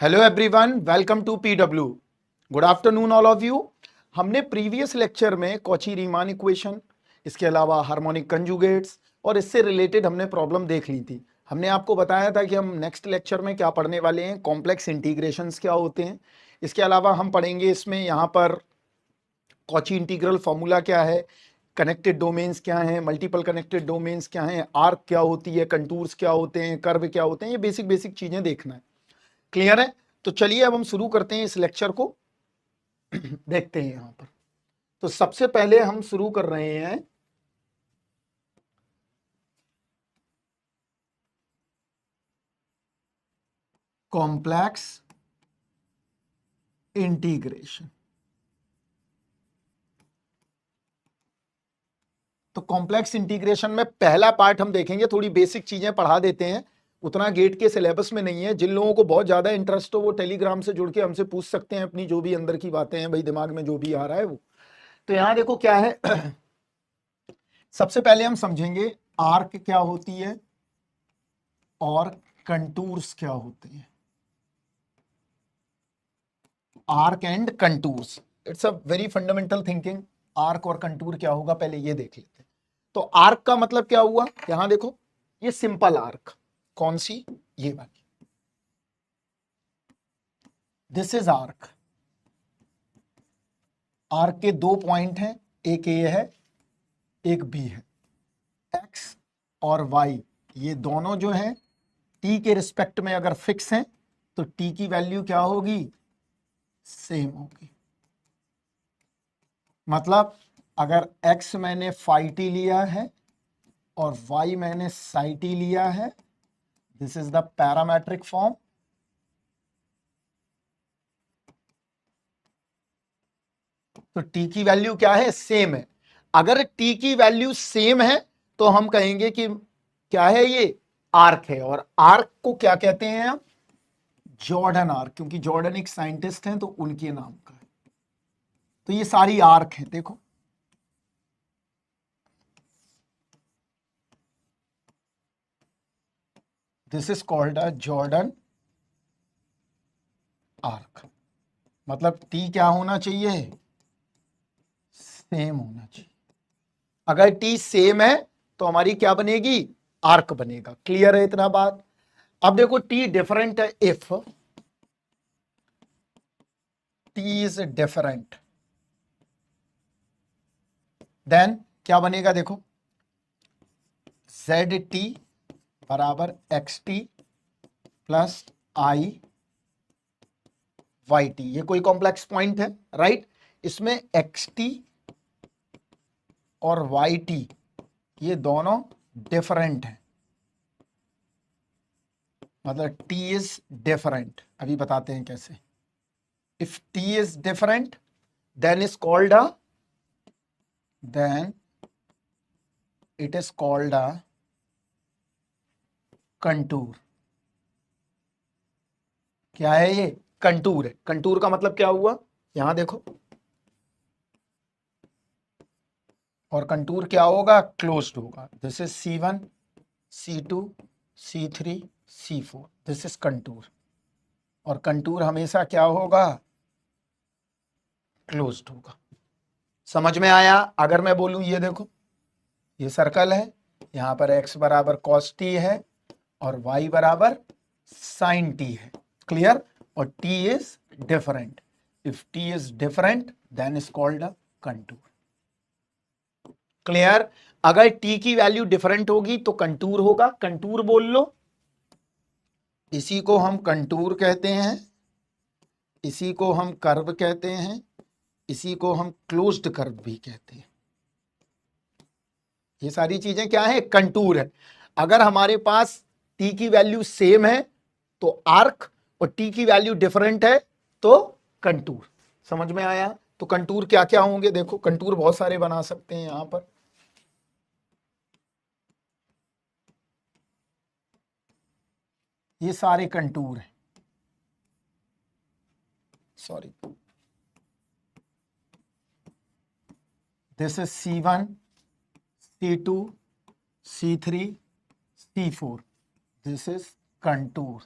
Hello everyone, welcome to PW. Good afternoon all of you. हमने previous lecture में Cauchy Riemann equation, इसके अलावा harmonic conjugates और इससे रिलेटेड हमने प्रॉब्लम देख ली थी। हमने आपको बताया था कि हम नेक्स्ट लेक्चर में क्या पढ़ने वाले हैं, कॉम्प्लेक्स इंटीग्रेशंस क्या होते हैं। इसके अलावा हम पढ़ेंगे इसमें यहाँ पर कॉची इंटीग्रल फॉर्मूला क्या है, कनेक्टेड डोमेन्स क्या हैं, मल्टीपल कनेक्टेड डोमेन्स क्या हैं, आर्क क्या होती है, कंटूर्स क्या होते हैं, कर्व क्या होते हैं, ये बेसिक बेसिक चीजें देखना है। क्लियर है? तो चलिए अब हम शुरू करते हैं इस लेक्चर को। देखते हैं यहां पर। तो सबसे पहले हम शुरू कर रहे हैं कॉम्प्लेक्स इंटीग्रेशन। तो कॉम्प्लेक्स इंटीग्रेशन में पहला पार्ट हम देखेंगे, थोड़ी बेसिक चीजें पढ़ा देते हैं, उतना गेट के सिलेबस में नहीं है। जिन लोगों को बहुत ज्यादा इंटरेस्ट हो वो टेलीग्राम से जुड़ के हमसे पूछ सकते हैं अपनी जो भी अंदर की बातें हैं, भाई दिमाग में जो भी आ रहा है वो। तो यहां देखो क्या है। सबसे पहले हम समझेंगे आर्क क्या होती है और कंटूर्स क्या होते हैं। Arc and contours, it's a very fundamental thinking. Arc और कंटूर क्या होगा पहले ये देख लेते हैं। तो आर्क का मतलब क्या हुआ, यहां देखो, ये सिंपल आर्क। कौन सी? ये वाली, दिस इज आर्क। आर्क के दो पॉइंट हैं, एक ए है एक बी है। एक्स और वाई ये दोनों जो हैं टी के रिस्पेक्ट में अगर फिक्स हैं तो टी की वैल्यू क्या होगी, सेम होगी। मतलब अगर x मैंने फाई टी लिया है और y मैंने साई टी लिया है, this is the parametric form. तो t की वैल्यू क्या है, सेम है। अगर t की वैल्यू सेम है तो हम कहेंगे कि क्या है, ये आर्क है। और आर्क को क्या कहते हैं हम, जॉर्डन आर्क, क्योंकि जॉर्डन एक साइंटिस्ट हैं तो उनके नाम का है। तो ये सारी आर्क हैं, देखो। This is called a Jordan arc. मतलब टी क्या होना चाहिए, सेम होना चाहिए। अगर टी सेम है तो हमारी क्या बनेगी, आर्क बनेगा। क्लियर है इतना बात? अब देखो टी डिफरेंट है, if T is different then क्या बनेगा, देखो, जेड टी बराबर X T plus I Y T. ये कोई कॉम्प्लेक्स पॉइंट है, राइट? इसमें एक्स टी और वाई टी ये दोनों डिफरेंट हैं। मतलब टी इज डिफरेंट, अभी बताते हैं कैसे। If T is different then is called a then it is called a contour. क्या है ये, कंटूर है। कंटूर का मतलब क्या हुआ, यहां देखो, और कंटूर क्या होगा, क्लोज्ड होगा। This is C1 C2 C3 C4, this is contour. और कंटूर हमेशा क्या होगा, क्लोज्ड होगा। समझ में आया? अगर मैं बोलूं ये देखो, ये सर्कल है, यहां पर x बराबर cos t है और y बराबर sin t है। क्लियर? और t is different. If t is different then is called a contour. Clear? अगर t की वैल्यू डिफरेंट होगी तो कंटूर होगा। कंटूर बोल लो, इसी को हम कंटूर कहते हैं, इसी को हम कर्व कहते हैं, इसी को हम क्लोज्ड कर्व भी कहते हैं। ये सारी चीजें क्या है, कंटूर है। अगर हमारे पास t की वैल्यू सेम है तो आर्क, और t की वैल्यू डिफरेंट है तो कंटूर। समझ में आया? तो कंटूर क्या क्या होंगे, देखो, कंटूर बहुत सारे बना सकते हैं यहां पर। ये सारे कंटूर हैं, sorry, this is C1 C2 C3 C4, this is contour.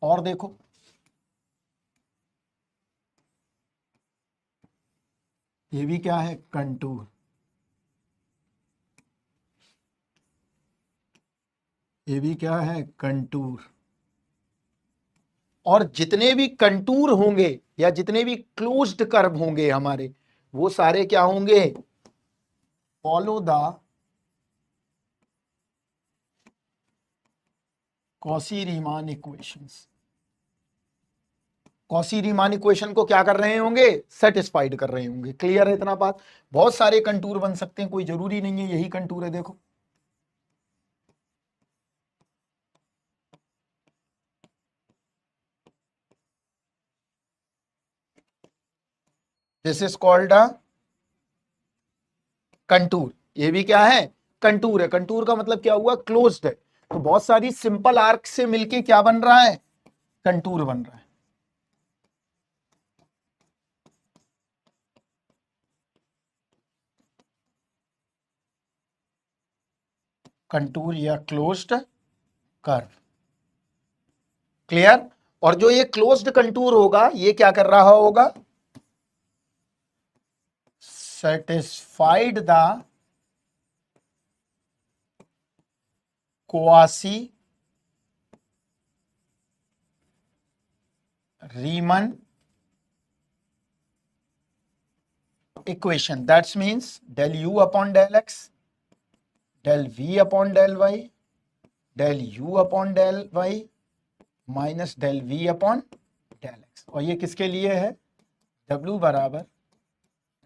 और देखो ये भी क्या है, कंटूर, ये भी क्या है, कंटूर। और जितने भी कंटूर होंगे या जितने भी क्लोज्ड कर्व होंगे हमारे, वो सारे क्या होंगे, follow the Cauchy-Riemann equations. Cauchy-Riemann equation को क्या कर रहे होंगे, सेटिस्फाइड कर रहे होंगे। क्लियर है इतना बात। बहुत सारे कंटूर बन सकते हैं, कोई जरूरी नहीं है यही कंटूर है। देखो this is called a contour. ये भी क्या है, कंटूर है। कंटूर का मतलब क्या हुआ, क्लोज्ड है। तो बहुत सारी सिंपल आर्क से मिलके क्या बन रहा है, कंटूर बन रहा है। कंटूर या क्लोज्ड कर्व। क्लियर। और जो ये क्लोज्ड कंटूर होगा ये क्या कर रहा होगा, satisfied the quasi Riemann equation. That's means del you upon del x, del we upon del y, del you upon del Y minus del we upon del x. और ये किसके लिए है, W बराबर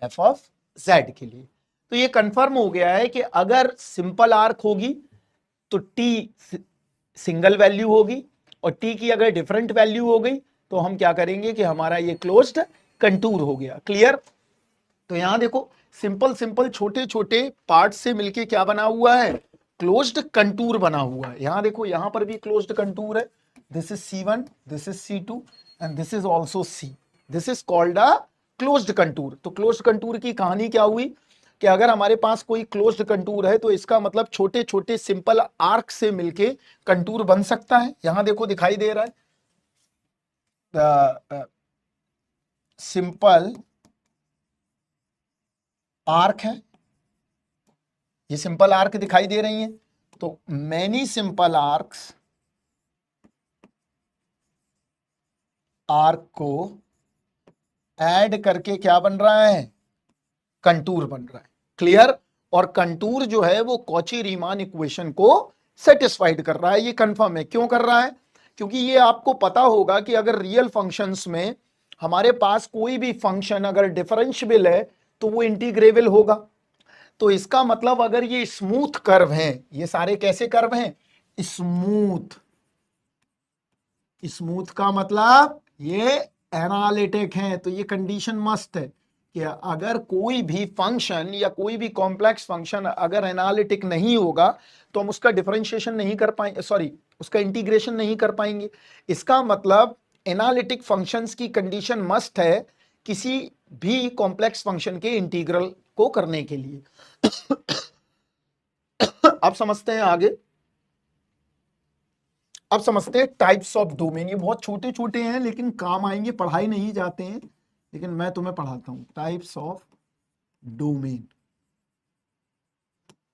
एफ ऑफ जेड के लिए। तो ये कंफर्म हो गया है कि अगर सिंपल आर्क होगी तो टी सिंगल वैल्यू होगी, और टी की अगर डिफरेंट वैल्यू हो गई तो हम क्या करेंगे कि हमारा ये क्लोज्ड कंटूर हो गया। क्लियर। तो यहां देखो सिंपल सिंपल छोटे छोटे पार्ट से मिलके क्या बना हुआ है, क्लोज्ड कंटूर बना हुआ है। यहां देखो यहां पर भी क्लोज्ड कंटूर है। This is C1, this is C2 and this is also C। This is called a closed contour. तो क्लोज्ड कंटूर की कहानी क्या हुई कि अगर हमारे पास कोई क्लोज्ड कंटूर है तो इसका मतलब छोटे छोटे सिंपल आर्क से मिलके कंटूर बन सकता है। यहां देखो दिखाई दे रहा है सिंपल आर्क है, ये सिंपल आर्क दिखाई दे रही हैं। तो मैनी सिंपल आर्क्स आर्क को ऐड करके क्या बन रहा है, कंटूर बन रहा है। क्लियर। और कंटूर जो है वो कॉची-रीमान इक्वेशन को सेटिस्फाइड कर रहा है। ये कंफर्म है। क्यों कर रहा है, क्योंकि ये आपको पता होगा कि अगर रियल फंक्शंस में हमारे पास कोई भी फंक्शन अगर डिफरेंशिएबल है तो वो इंटीग्रेबल होगा। तो इसका मतलब अगर ये स्मूथ कर्व हैं, ये सारे कैसे कर्व हैं, स्मूथ। स्मूथ का मतलब ये एनालिटिक है। तो ये कंडीशन मस्ट है कि अगर कोई भी फंक्शन या कोई भी कॉम्प्लेक्स फंक्शन अगर एनालिटिक नहीं होगा तो हम उसका डिफरेंशिएशन नहीं कर पाएंगे, सॉरी उसका इंटीग्रेशन नहीं कर पाएंगे। इसका मतलब एनालिटिक फंक्शंस की कंडीशन मस्ट है किसी भी कॉम्प्लेक्स फंक्शन के इंटीग्रल को करने के लिए। अब समझते हैं आगे। अब समझते हैं टाइप्स ऑफ डोमेन। ये बहुत छोटे छोटे हैं लेकिन काम आएंगे, पढ़ाई नहीं जाते हैं लेकिन मैं तुम्हें पढ़ाता हूं। Types of domain.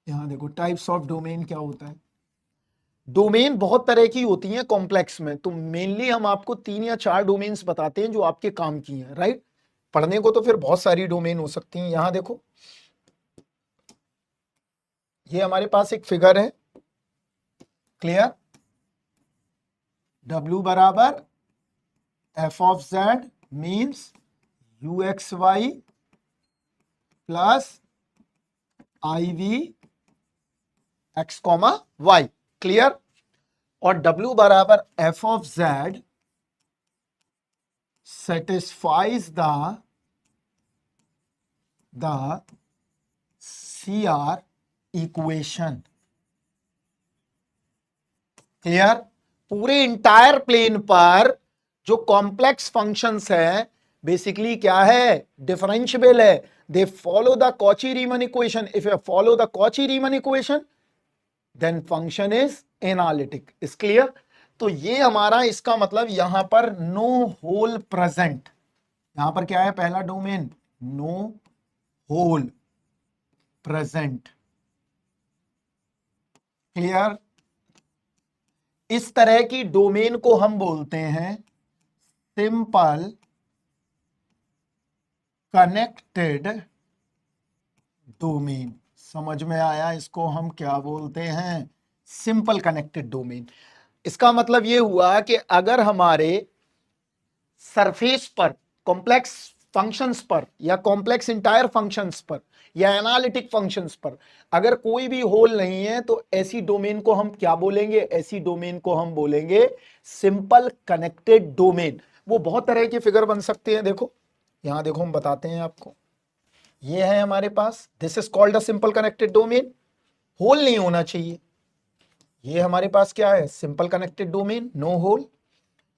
यहां देखो टाइप्स ऑफ डोमेन क्या होता है। डोमेन बहुत तरह की होती हैं कॉम्प्लेक्स में, तो मेनली हम आपको 3 या 4 डोमेन्स बताते हैं जो आपके काम की हैं। राइट। पढ़ने को तो फिर बहुत सारी डोमेन हो सकती हैं। यहां देखो ये हमारे पास एक फिगर है। क्लियर। W बराबर F of Z means UXY plus IV X comma Y। Clear. और W बराबर F of Z satisfies the CR equation. Clear. पूरे इंटायर प्लेन पर जो कॉम्प्लेक्स फंक्शंस है बेसिकली क्या है, डिफरेंशिएबल है। They follow the Cauchy Riemann equation. If you follow the Cauchy Riemann equation then function is analytic. Is clear. तो ये हमारा इसका मतलब यहां पर नो होल प्रेजेंट। यहां पर क्या है, पहला domain no hole present. Clear? इस तरह की डोमेन को हम बोलते हैं सिंपल कनेक्टेड डोमेन। समझ में आया? इसको हम क्या बोलते हैं? Simple connected domain. इसका मतलब यह हुआ कि अगर हमारे सरफेस पर कॉम्प्लेक्स फंक्शंस पर या कॉम्प्लेक्स इंटायर फंक्शंस पर या एनालिटिक फंक्शंस पर अगर कोई भी होल नहीं है तो ऐसी डोमेन को हम क्या बोलेंगे? ऐसी डोमेन को हम बोलेंगे सिंपल कनेक्टेड डोमेन। वो बहुत तरह के फिगर बन सकते हैं। देखो यहां देखो, हम बताते हैं आपको। ये है हमारे पास, this is called a simple connected domain. Hole नहीं होना चाहिए। ये हमारे पास क्या है? Simple connected domain, no hole.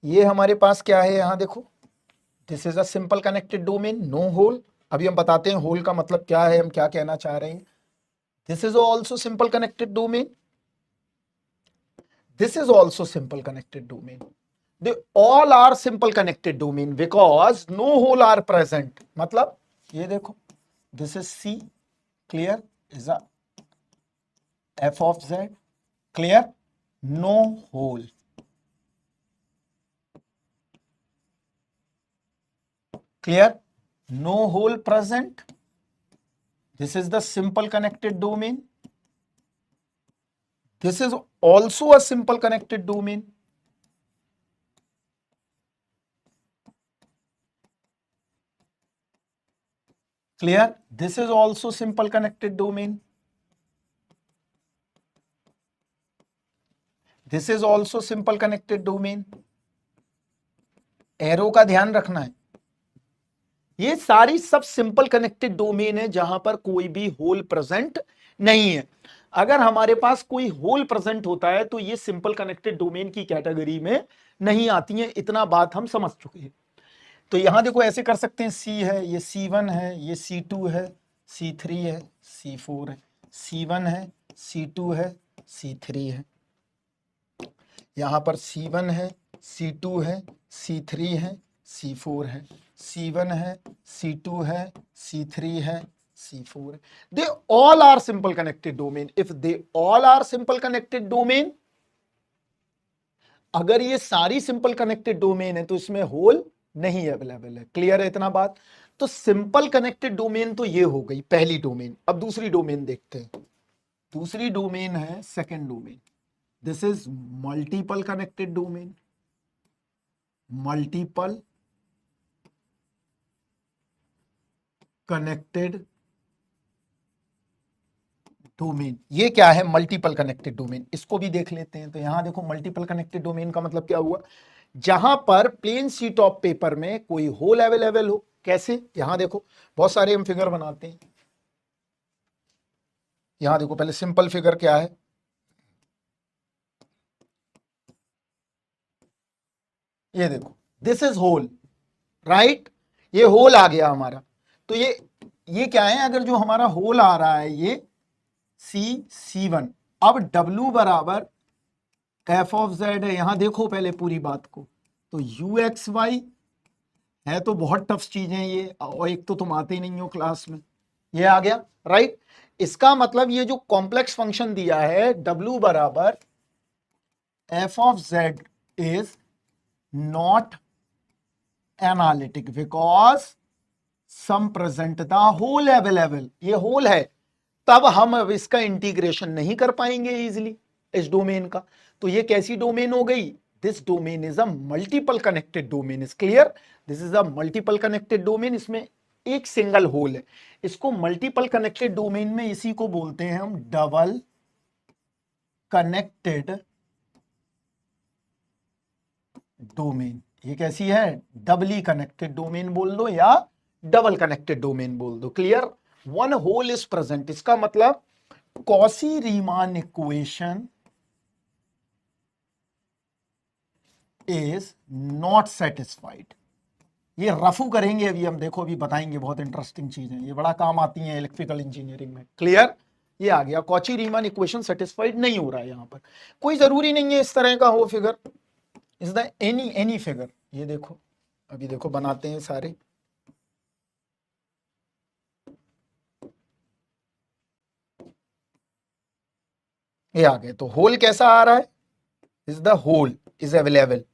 ये हमारे पास क्या है? यहां देखो, this is a simple connected domain, no hole. अभी हम बताते हैं होल का मतलब क्या है, हम क्या कहना चाह रहे हैं। This is also simple connected domain, this is also simple connected domain. They all are simple connected domain because no hole are present. मतलब ये देखो, this is C, clear, is a F of Z, clear, no hole. Clear? No hole present. This is the simple connected domain. This is also a simple connected domain. Clear? This is also simple connected domain. This is also simple connected domain. Arrow का ध्यान रखना है। ये सारी सब simple connected domain है जहां पर कोई भी होल प्रेजेंट नहीं है। अगर हमारे पास कोई होल प्रेजेंट होता है तो ये सिंपल कनेक्टेड डोमेन की कैटेगरी में नहीं आती है। इतना बात हम समझ चुके हैं। तो यहां देखो ऐसे कर सकते हैं, सी है, ये C1 है, ये C2 है, C3 है, C4 है, C1 है, C2 है, C3 है। यहां पर C1 है, C2 है, C3 है, C4 है, C1 है, C2 है, C3 है, C4 है। They all are simple connected domain. If they all are simple connected domain, अगर ये सारी सिंपल कनेक्टेड डोमेन है तो इसमें होल नहीं अवेलेबल है। क्लियर है इतना बात? तो सिंपल कनेक्टेड डोमेन तो ये हो गई पहली डोमेन। अब दूसरी डोमेन देखते हैं। दूसरी डोमेन है second domain. This is multiple connected domain. Multiple connected domain. ये क्या है? Multiple connected domain. इसको भी देख लेते हैं। तो यहां देखो, मल्टीपल कनेक्टेड डोमेन का मतलब क्या हुआ? जहां पर प्लेन शीट ऑफ पेपर में कोई होल अवेलेबल हो। कैसे? यहां देखो, बहुत सारे हम फिगर बनाते हैं। यहां देखो, पहले सिंपल फिगर क्या है? ये देखो, दिस इज होल, राइट? ये होल आ गया हमारा। तो ये क्या है? अगर जो हमारा होल आ रहा है ये C1। अब W बराबर एफ ऑफ जेड है। यहां देखो पहले पूरी बात को। तो UXY है तो बहुत टफ चीजें ये, और एक तो तुम आते ही नहीं हो क्लास में। ये आ गया, राइट? इसका मतलब ये जो कॉम्प्लेक्स फंक्शन दिया है W बराबर F of Z is not analytic because some present the hole available. ये होल है, तब हम अब इसका इंटीग्रेशन नहीं कर पाएंगे इजीली इस डोमेन का। तो ये कैसी डोमेन हो गई? This domain is a multiple connected domain. Is clear? This is a multiple connected domain. इसमें एक सिंगल होल है। इसको मल्टीपल कनेक्टेड डोमेन में इसी को बोलते हैं हम डबल कनेक्टेड डोमेन। ये कैसी है? डबली कनेक्टेड डोमेन बोल दो या डबल कनेक्टेड डोमेन बोल दो। Clear? One hole is present. इसका मतलब Cauchy Riemann equation is not satisfied. ये रफू करेंगे अभी हम, देखो अभी बताएंगे, बहुत इंटरेस्टिंग चीज है ये, बड़ा काम आती है इलेक्ट्रिकल इंजीनियरिंग में। क्लियर? ये आ गया, कॉची रीमान इक्वेशन सेटिस्फाइड नहीं हो रहा है। यहां पर कोई जरूरी नहीं है इस तरह का हो figure, is the any figure. ये देखो, अभी देखो बनाते हैं सारे। ये आ गए। तो होल कैसा आ रहा है, is the hole is available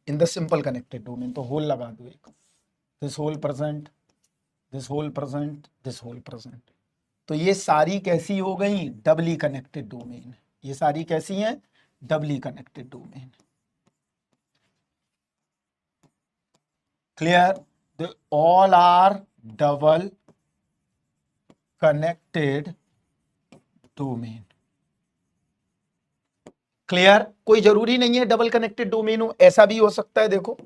in the simple connected domain, तो होल लगा दो एक, this hole present, this hole present, this hole present. तो ये सारी कैसी हो गई, डबली कनेक्टेड डोमेन। ये सारी कैसी हैं, doubly connected domain. Clear, they all are double connected domain. Clear, कोई जरूरी नहीं है डबल कनेक्टेड डोमेन हो, ऐसा भी हो सकता है। देखो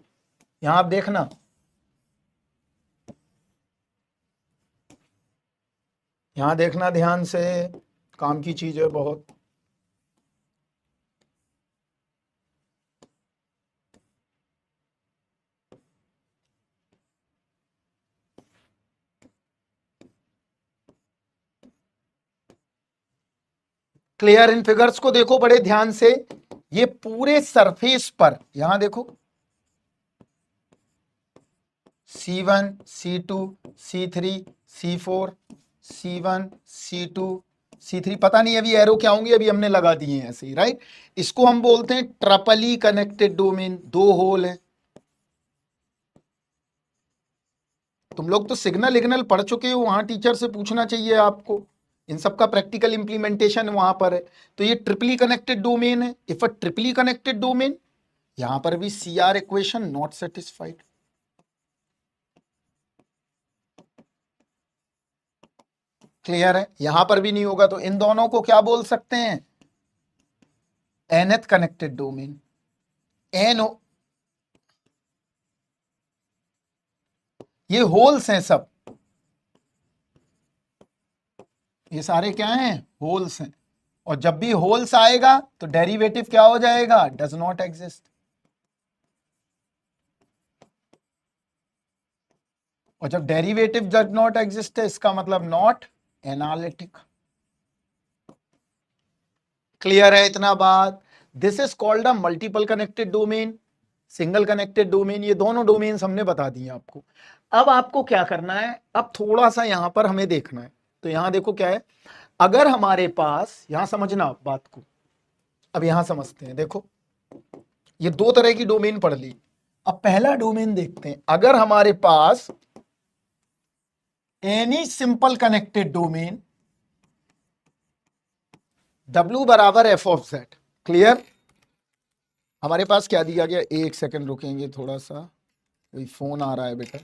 यहां आप देखना, यहां देखना ध्यान से, काम की चीज है बहुत। क्लियर, इन फिगर्स को देखो बड़े ध्यान से। ये पूरे सरफेस पर यहां देखो, C1 C2 C3 C4 C1 C2 C3, पता नहीं अभी एरो क्या होंगे, अभी हमने लगा दिए हैं ऐसे ही, राइट। इसको हम बोलते हैं ट्रिपली कनेक्टेड डोमेन, दो होल है। तुम लोग तो सिग्नल इग्नल पढ़ चुके हो, वहां टीचर से पूछना चाहिए आपको, इन सब का प्रैक्टिकल इंप्लीमेंटेशन वहां पर है। तो ये ट्रिपली कनेक्टेड डोमेन है। इफ अ ट्रिपली कनेक्टेड डोमेन, यहां पर भी CR equation not satisfied. Clear है, यहां पर भी नहीं होगा, तो इन दोनों को क्या बोल सकते हैं, nth कनेक्टेड डोमेन। एन, ये होल्स हैं सब, ये सारे क्या हैं, होल्स हैं। और जब भी होल्स आएगा तो डेरिवेटिव क्या हो जाएगा, डज नॉट एग्जिस्ट। और जब डेरिवेटिव डज नॉट एग्जिस्ट है, इसका मतलब नॉट एनालिटिक। क्लियर है इतना बात। This is called a multiple connected domain, single connected domain, ये दोनों डोमेन्स हमने बता दिए आपको। अब आपको क्या करना है, अब थोड़ा सा यहां पर हमें देखना है। तो यहां देखो क्या है, अगर हमारे पास, यहां समझना बात को, अब यहां समझते हैं। देखो ये दो तरह की डोमेन पढ़ ली। अब पहला डोमेन देखते हैं, अगर हमारे पास any simple connected domain W बराबर F ऑफ Z। क्लियर, हमारे पास क्या दिया गया, एक सेकंड रुकेंगे थोड़ा सा, कोई फोन आ रहा है बेटा।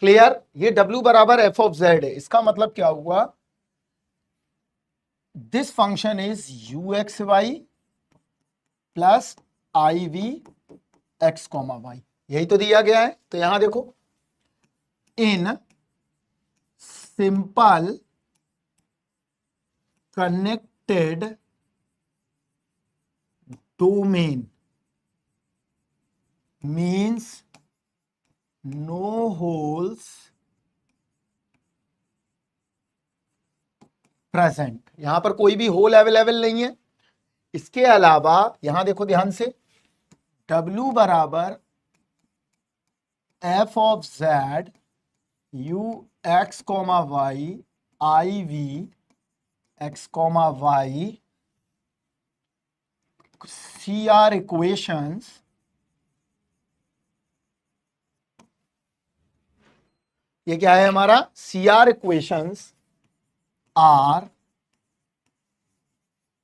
क्लियर, ये W बराबर F ऑफ Z है, इसका मतलब क्या हुआ, this function is UXY plus IV(x, y), यही तो दिया गया है। तो यहां देखो, in simple connected domain means no holes present, यहां पर कोई भी होल अवेलेबल नहीं है। इसके अलावा यहां देखो ध्यान से, W बराबर F of Z UX, y IV(x, y) CR equations, ये क्या है हमारा, CR equations are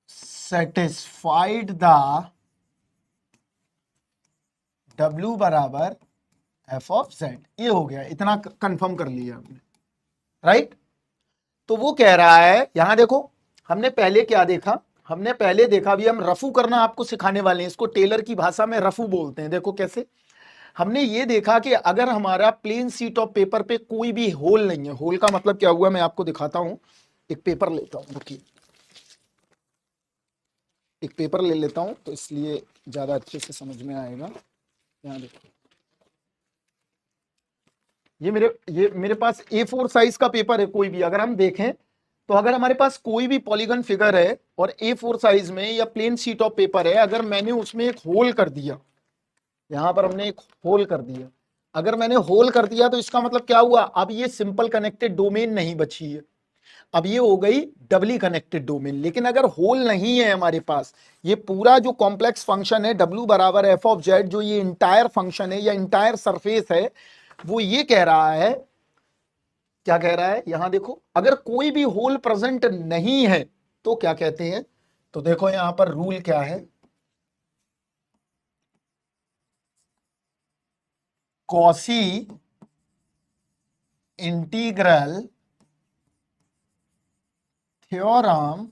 satisfied the W बराबर F ऑफ Z। ये हो गया, इतना कंफर्म कर लिया हमने, राइट। तो वो कह रहा है, यहां देखो हमने पहले क्या देखा, हमने पहले देखा, अभी हम रफू करना आपको सिखाने वाले हैं, इसको टेलर की भाषा में रफू बोलते हैं। देखो कैसे, हमने ये देखा कि अगर हमारा प्लेन शीट ऑफ पेपर पे कोई भी होल नहीं है, होल का मतलब क्या हुआ मैं आपको दिखाता हूं। एक पेपर लेता हूं, रुकिए, एक पेपर ले लेता हूं तो इसलिए ज्यादा अच्छे से समझ में आएगा। यहाँ देखो, ये मेरे पास A4 साइज का पेपर है, कोई भी अगर हम देखें तो अगर हमारे पास कोई भी पॉलीगन फिगर है और A4 साइज में या प्लेन शीट ऑफ पेपर है, अगर मैंने उसमें एक होल कर दिया, यहां पर हमने एक होल कर दिया, अगर मैंने होल कर दिया तो इसका मतलब क्या हुआ, अब ये सिंपल कनेक्टेड डोमेन नहीं बची है, अब ये हो गई डबली कनेक्टेड डोमेन। लेकिन अगर होल नहीं है हमारे पास, ये पूरा जो कॉम्प्लेक्स फंक्शन है W बराबर एफ ऑफ जेड, जो ये इंटायर फंक्शन है या इंटायर सरफेस है, वो ये कह रहा है, क्या कह रहा है यहां देखो, अगर कोई भी होल प्रेजेंट नहीं है तो क्या कहते हैं, तो देखो यहां पर रूल क्या है, quasi integral theorem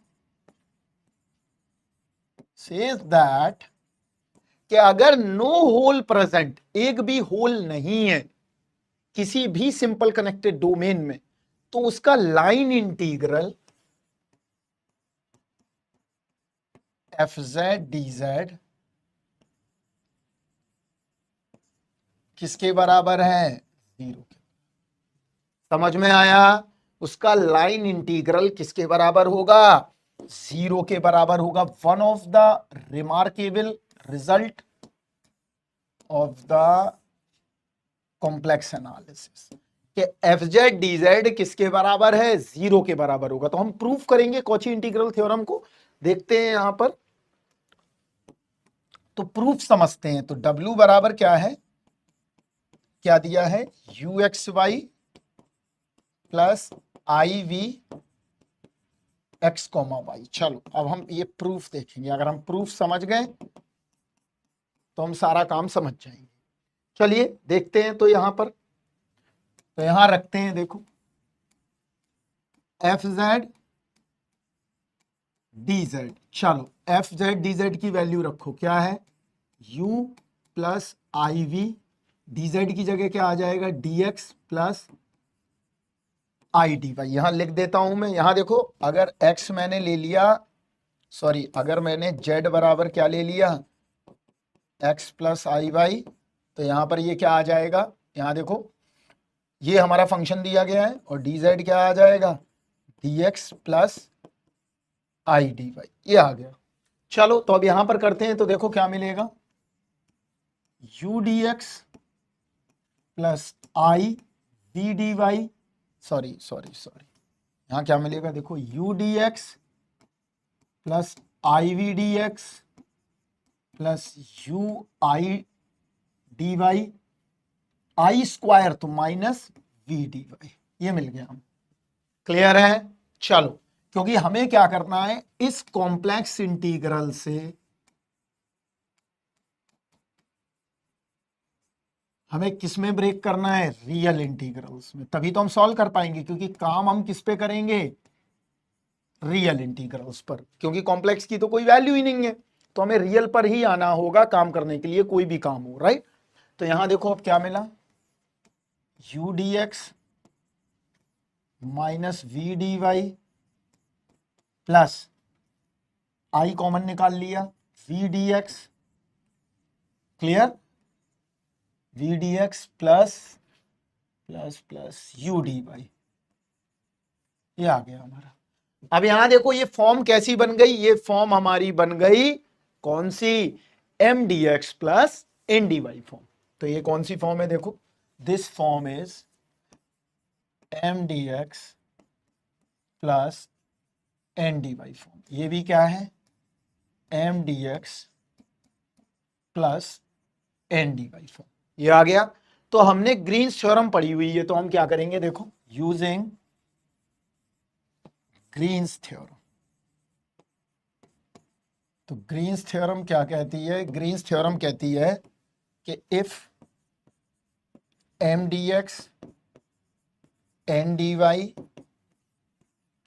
says that कि अगर नो होल प्रेजेंट, एक भी होल नहीं है किसी भी सिंपल कनेक्टेड डोमेन में, तो उसका line integral F Z D Z किसके बराबर है, 0 के। समझ में आया, उसका लाइन इंटीग्रल किसके बराबर होगा, 0 के बराबर होगा। One of the remarkable result of the complex analysis कि एफ जेड डी जेड किसके बराबर है, 0 के बराबर होगा। तो हम प्रूफ करेंगे कॉची इंटीग्रल थ्योरम को, देखते हैं यहां पर, तो प्रूफ समझते हैं। तो W बराबर क्या है, क्या दिया है, U X Y plus I V X comma Y. चलो अब हम ये प्रूफ देखेंगे, अगर हम प्रूफ समझ गए तो हम सारा काम समझ जाएंगे। चलिए देखते हैं, तो यहां पर, तो यहां रखते हैं, देखो एफ जेड डी जेड, चलो एफ जेड डी जेड की वैल्यू रखो, क्या है, u plus I V, D Z की जगह क्या आ जाएगा, D x plus I D Y. यहां लिख देता हूं मैं, यहां देखो, अगर x मैंने ले लिया, सॉरी अगर मैंने z बराबर क्या ले लिया, x प्लस आई वाई, तो यहां पर ये क्या आ जाएगा, यहां देखो ये हमारा फंक्शन दिया गया है, और डी जेड क्या आ जाएगा, D x plus I D Y, ये आ गया। चलो तो अब यहां पर करते हैं, तो देखो क्या मिलेगा, U D x plus I V D Y, sorry यहां क्या मिलेगा, देखो U D x plus I V D x plus U I D Y, I square तो माइनस वी डी वाई, ये मिल गया हम। क्लियर है, चलो क्योंकि हमें क्या करना है, इस कॉम्प्लेक्स इंटीग्रल से हमें किस में ब्रेक करना है, रियल इंटीग्रल्स में, तभी तो हम सॉल्व कर पाएंगे, क्योंकि काम हम किस पे करेंगे, रियल इंटीग्रल्स पर, क्योंकि कॉम्प्लेक्स की तो कोई वैल्यू ही नहीं है, तो हमें रियल पर ही आना होगा काम करने के लिए, कोई भी काम हो, राइट। तो यहां देखो अब क्या मिला, U D X minus V D Y plus I common निकाल लिया, V D X, clear, V D x plus plus plus U D Y, ये आ गया हमारा। अब यहां देखो ये फॉर्म कैसी बन गई, ये फॉर्म हमारी बन गई कौन सी, m D x plus N D y form. तो ये कौन सी फॉर्म है, देखो this form is m D x plus N D y form, ये भी क्या है, m D x plus N D y form, ये आ गया। तो हमने ग्रीन्स थ्योरम पढ़ी हुई है, तो हम क्या करेंगे, देखो यूजिंग ग्रीन्स थ्योरम, तो ग्रीन्स थ्योरम क्या कहती है, ग्रीन्स थ्योरम कहती है कि if M D X N D Y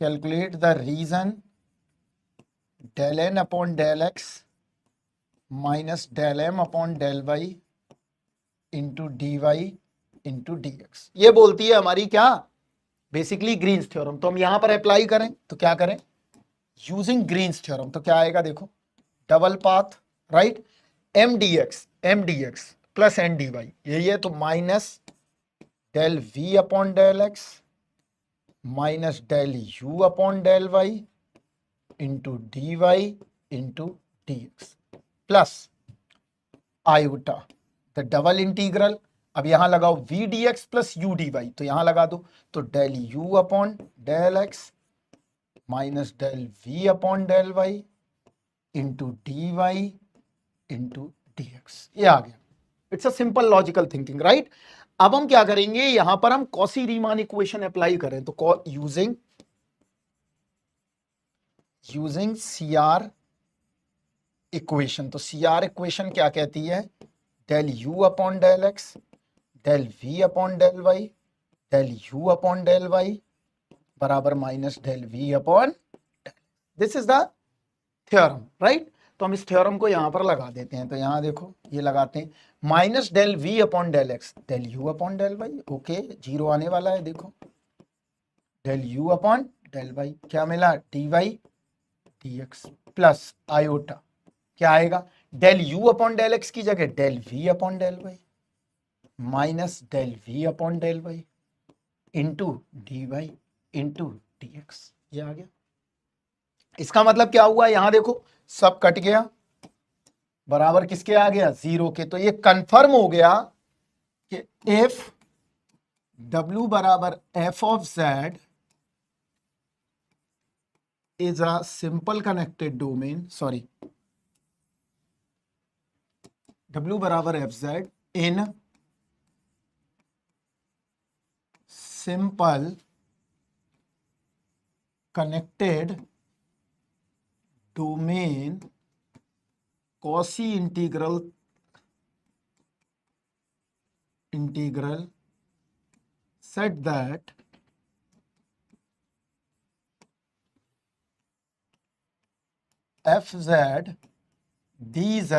calculate the region del N upon del X minus del M upon del Y into D Y into D X, ये बोलती है हमारी क्या, बेसिकली ग्रीन्स थ्योरम। तो हम यहां पर अप्लाई करें तो क्या करें, यूजिंग ग्रीन्स थ्योरम, तो क्या आएगा, देखो double path, right, M D x plus N D Y, यही है, तो minus del we upon del X minus del you upon del Y into D Y into D x plus iota the double integral. अब यहां लगाओ V D x plus U D Y, तो यहां लगा दो, तो del you upon del X minus del we upon del Y into D Y into D X. ये आ गया। It's a simple logical thinking, right. अब हम क्या करेंगे, यहां पर हम कॉसी रीमान इक्वेशन अप्लाई करें, तो यूजिंग सी आर इक्वेशन। तो सी आर इक्वेशन क्या कहती है, del you upon del x del we upon del y del you upon del y बराबर minus del we upon, this is the theorem, right. तो हम इस theorem को यहां पर लगा देते हैं, तो यहां देखो ये लगाते हैं, minus del we upon del x del you upon del Y, okay zero आने वाला है, देखो del you upon del Y क्या मिला, D Y D x plus iota क्या आएगा, del you upon del X की जगह del we upon del Y minus del we upon del Y into D Y into D X. ये आ गया। इसका मतलब क्या हुआ, यहां देखो सब कट गया, बराबर किसके आ गया, जीरो के। तो ये कंफर्म हो गया कि इफ W बराबर f of z is a simple connected domain, sorry, W बराबर fz in simple connected domain Cauchy integral said that fz dz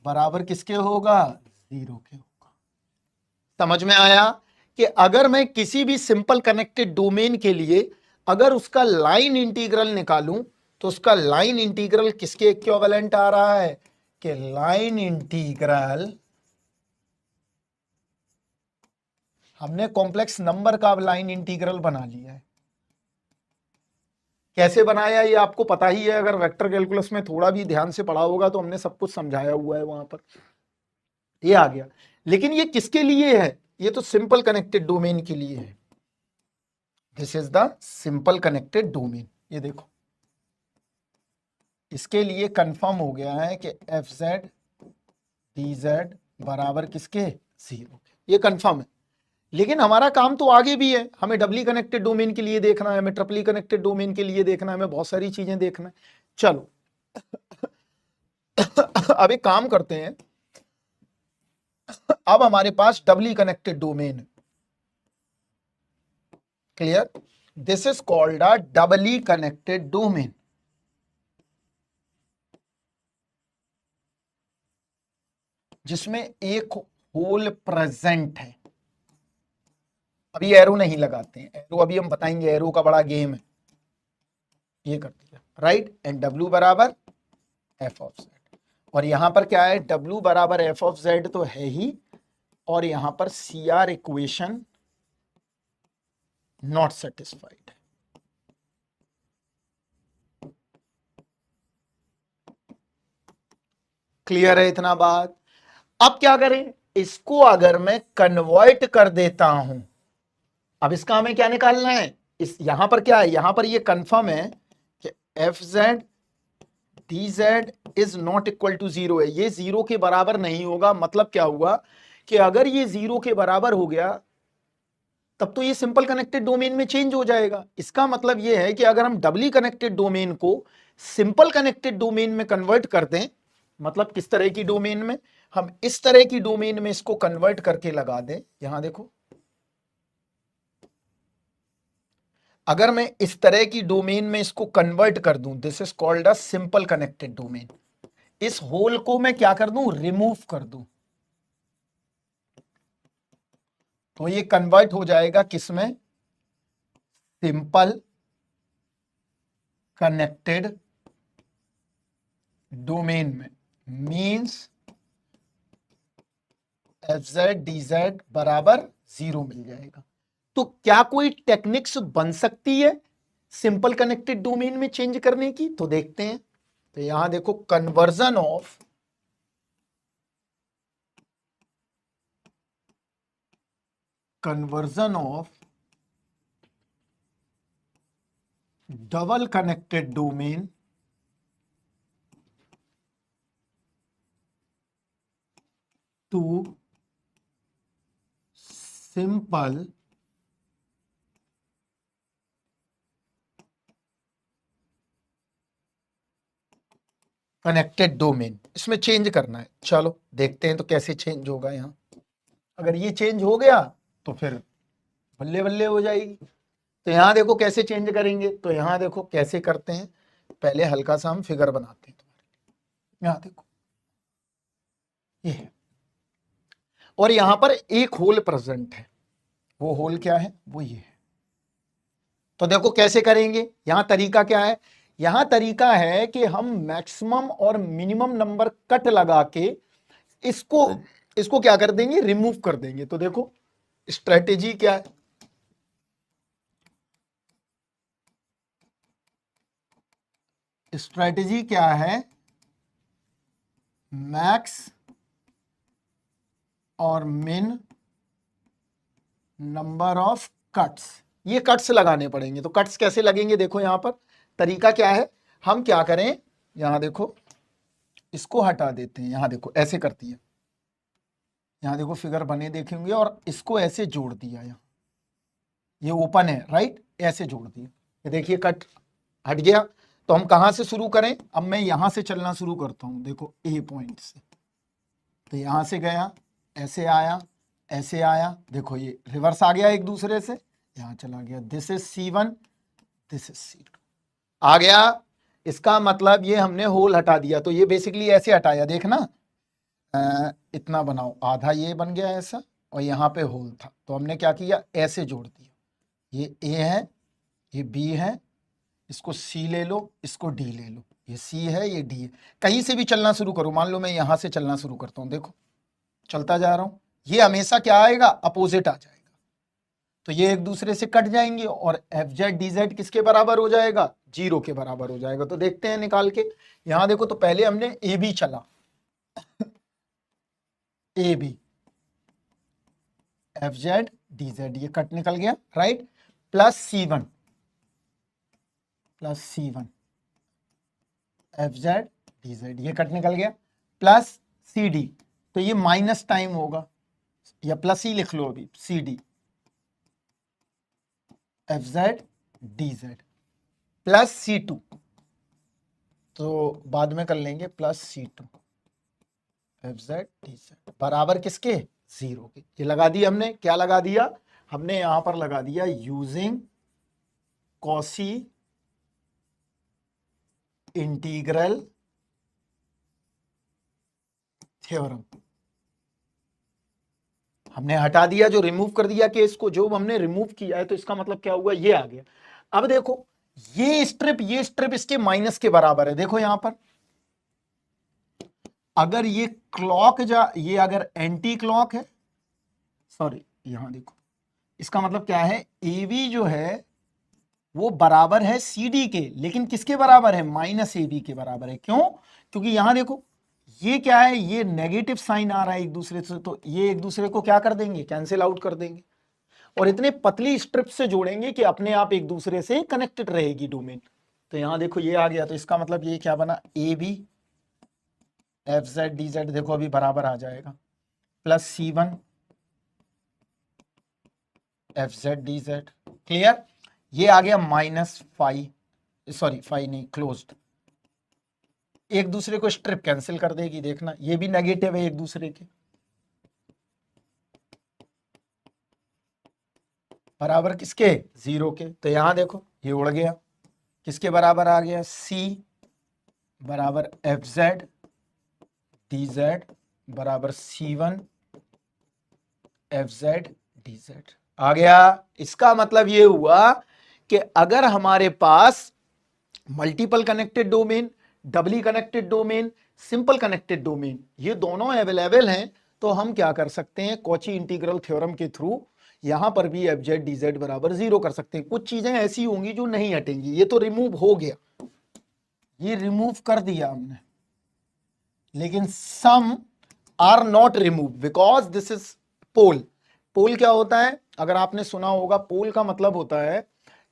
बराबर किसके होगा, जीरो के होगा। समझ में आया कि अगर मैं किसी भी सिंपल कनेक्टेड डोमेन के लिए अगर उसका लाइन इंटीग्रल निकालूं तो उसका लाइन इंटीग्रल किसके इक्विवेलेंट आ रहा है, कि लाइन इंटीग्रल, हमने कॉम्प्लेक्स नंबर का लाइन इंटीग्रल बना लिया है। कैसे बनाया ये आपको पता ही है, अगर वेक्टर कैलकुलस में थोड़ा भी ध्यान से पढ़ा होगा तो हमने सब कुछ समझाया हुआ है वहां पर। ये आ गया। लेकिन ये किसके लिए है, ये तो सिंपल कनेक्टेड डोमेन के लिए है। This is the simple connected domain. ये देखो इसके लिए कंफर्म हो गया है कि एफ जेड डी जेड बराबर किसके, जीरो के। ये कंफर्म है। लेकिन हमारा काम तो आगे भी है, हमें डबली कनेक्टेड डोमेन के लिए देखना है, हमें ट्रिपली कनेक्टेड डोमेन के लिए देखना है, हमें बहुत सारी चीजें देखना है। चलो अब एक काम करते हैं, अब हमारे पास doubly connected domain, clear, this is called a doubly connected domain. जिसमें एक होल प्रेजेंट है। अभी एरो नहीं लगाते हैं, एरो अभी हम बताएंगे, एरो का बड़ा गेम है। ये कर दिया, राइट। एंड W बराबर एफ ऑफ जेड, और यहां पर क्या है, W बराबर एफ ऑफ जेड तो है ही, और यहां पर CR इक्वेशन नॉट सेटिस्फाइड है। क्लियर है इतना बात। अब क्या करें, इसको अगर मैं कन्वर्ट कर देता हूं, अब इसका हमें क्या निकालना है, इस यहां पर क्या है, यहां पर ये कंफर्म है कि F Z D Z is not equal to zero है, ये जीरो के बराबर नहीं होगा। मतलब क्या हुआ कि अगर ये जीरो के बराबर हो गया तब तो ये सिंपल कनेक्टेड डोमेन में चेंज हो जाएगा। इसका मतलब ये है कि अगर हम डबली कनेक्टेड डोमेन को सिंपल कनेक्टेड डोमेन में कन्वर्ट कर दें, मतलब किस तरह की डोमेन में, हम इस तरह की डोमेन में इसको कन्वर्ट करके लगा दें। यहां देखो, अगर मैं इस तरह की डोमेन में इसको कन्वर्ट कर दूं, this is called a simple connected domain. इस होल को मैं क्या कर दूं, रिमूव कर दूं, तो ये कन्वर्ट हो जाएगा किसमें, सिंपल कनेक्टेड डोमेन में। Means F Z D Z बराबर 0 मिल जाएगा। तो क्या कोई टेक्निक्स बन सकती है सिंपल कनेक्टेड डोमेन में चेंज करने की? तो देखते हैं। तो यहां देखो, conversion of double connected domain to simple connected domain, इसमें चेंज करना है। चलो देखते हैं तो कैसे चेंज होगा। यहां अगर ये चेंज हो गया तो फिर बल्ले बल्ले हो जाएगी। तो यहां देखो कैसे चेंज करेंगे। तो यहां देखो कैसे करते हैं, पहले हल्का सा हम फिगर बनाते हैं। यहां देखो ये है, और यहां पर एक होल प्रेजेंट है। वो होल क्या है? वो ये है। तो देखो कैसे करेंगे। यहां तरीका क्या है? यहां तरीका है कि हम मैक्सिमम और मिनिमम नंबर कट लगा के इसको इसको क्या कर देंगे? रिमूव कर देंगे। तो देखो स्ट्रेटेजी क्या है। स्ट्रेटेजी क्या है? मैक्स और मिन नंबर ऑफ कट्स, ये कट्स लगाने पड़ेंगे। तो कट्स कैसे लगेंगे? देखो यहां पर तरीका क्या है। हम क्या करें, यहां देखो इसको हटा देते हैं। यहां देखो ऐसे करती है। यहां देखो फिगर बने देखेंगे, और इसको ऐसे जोड़ दिया। यहां ये ओपन है, राइट, ऐसे जोड़ दिया। ये देखिए कट हट गया। तो हम कहां से शुरू करें? अब मैं यहां से चलना शुरू करता हूं। देखो ए पॉइंट से, तो यहां से गया, ऐसे आया, ऐसे आया। देखो ये रिवर्स आ गया एक दूसरे से, यहां चला गया। This is C1, this is C2 आ गया। इसका मतलब ये हमने होल हटा दिया। तो ये बेसिकली ऐसे हटाया, देखना इतना बनाओ, आधा ये बन गया ऐसा, और यहाँ पे होल था। तो हमने क्या किया? ऐसे जोड़ दिया। ये ए है, ये बी है, इसको सी ले लो, इसको डी ले लो। ये सी है, ये डी है। कहीं से भी चलना शुरू करो। मान लो मैं यहां से चलना शुरू करता हूं, देखो चलता जा रहा हूं। ये हमेशा क्या आएगा? अपोजिट आ जाएगा। तो ये एक दूसरे से कट जाएंगे, और एफ जेड डी जेड किसके बराबर हो जाएगा? 0 के बराबर हो जाएगा। तो देखते हैं निकाल के। यहां देखो, तो पहले हमने ए बी चला, A B F Z D Z, ये कट निकल गया, right. Plus C1 F Z D Z, ये कट निकल गया। प्लस CD, तो ये माइनस टाइम होगा, या प्लस ही लिख लो अभी, CD F Z D Z plus C2, तो बाद में कर लेंगे, plus C2 F Z D Z बराबर किसके? 0 के। ये लगा दिया हमने। क्या लगा दिया? हमने यहां पर लगा दिया यूजिंग कॉसी इंटीग्रल थ्योरम। हमने हटा दिया, जो रिमूव कर दिया केस को, जो हमने रिमूव किया है। तो इसका मतलब क्या हुआ? ये आ गया। अब देखो ये स्ट्रिप इसके माइनस के बराबर है। देखो यहां पर अगर ये क्लॉक ये अगर एंटी क्लॉक है, सॉरी यहां देखो, इसका मतलब क्या है? AB जो है वो बराबर है CD के, लेकिन किसके बराबर है? माइनस AB के बराबर है। क्यों? क्योंकि यहां देखो ये क्या है? ये नेगेटिव साइन आ रहा है एक दूसरे से, तो ये एक दूसरे को क्या कर देंगे? कैंसिल आउट कर देंगे, और इतने पतली स्ट्रिप से जोड़ेंगे कि अपने आप एक दूसरे से कनेक्टेड रहेगी डोमेन। तो यहां देखो ये आ गया। तो इसका मतलब ये क्या बना? AB F Z D Z, देखो अभी बराबर आ जाएगा, plus C1 F Z D Z. Clear? ये आ गया -5, सॉरी 5 नहीं, क्लोज्ड। एक दूसरे को स्ट्रिप कैंसिल कर देगी, देखना ये भी नेगेटिव है एक दूसरे के, बराबर किसके? 0 के। तो यहां देखो ये उड़ गया, किसके बराबर आ गया? C बराबर एफ जेड डी जेड बराबर C1 F Z D z आ गया। इसका मतलब ये हुआ कि अगर हमारे पास multiple connected domain, doubly connected domain, simple connected domain, ये दोनों अवेलेबल हैं, तो हम क्या कर सकते हैं? कॉची इंटीग्रल थ्योरम के थ्रू यहां पर भी एफ जेड डी जेड बराबर 0 कर सकते हैं। कुछ चीजें ऐसी होंगी जो नहीं हटेंगी। ये तो रिमूव हो गया, ये रिमूव कर दिया हमने, लेकिन some are not remove because this is pole. Pole क्या होता है, अगर आपने सुना होगा, पोल का मतलब होता है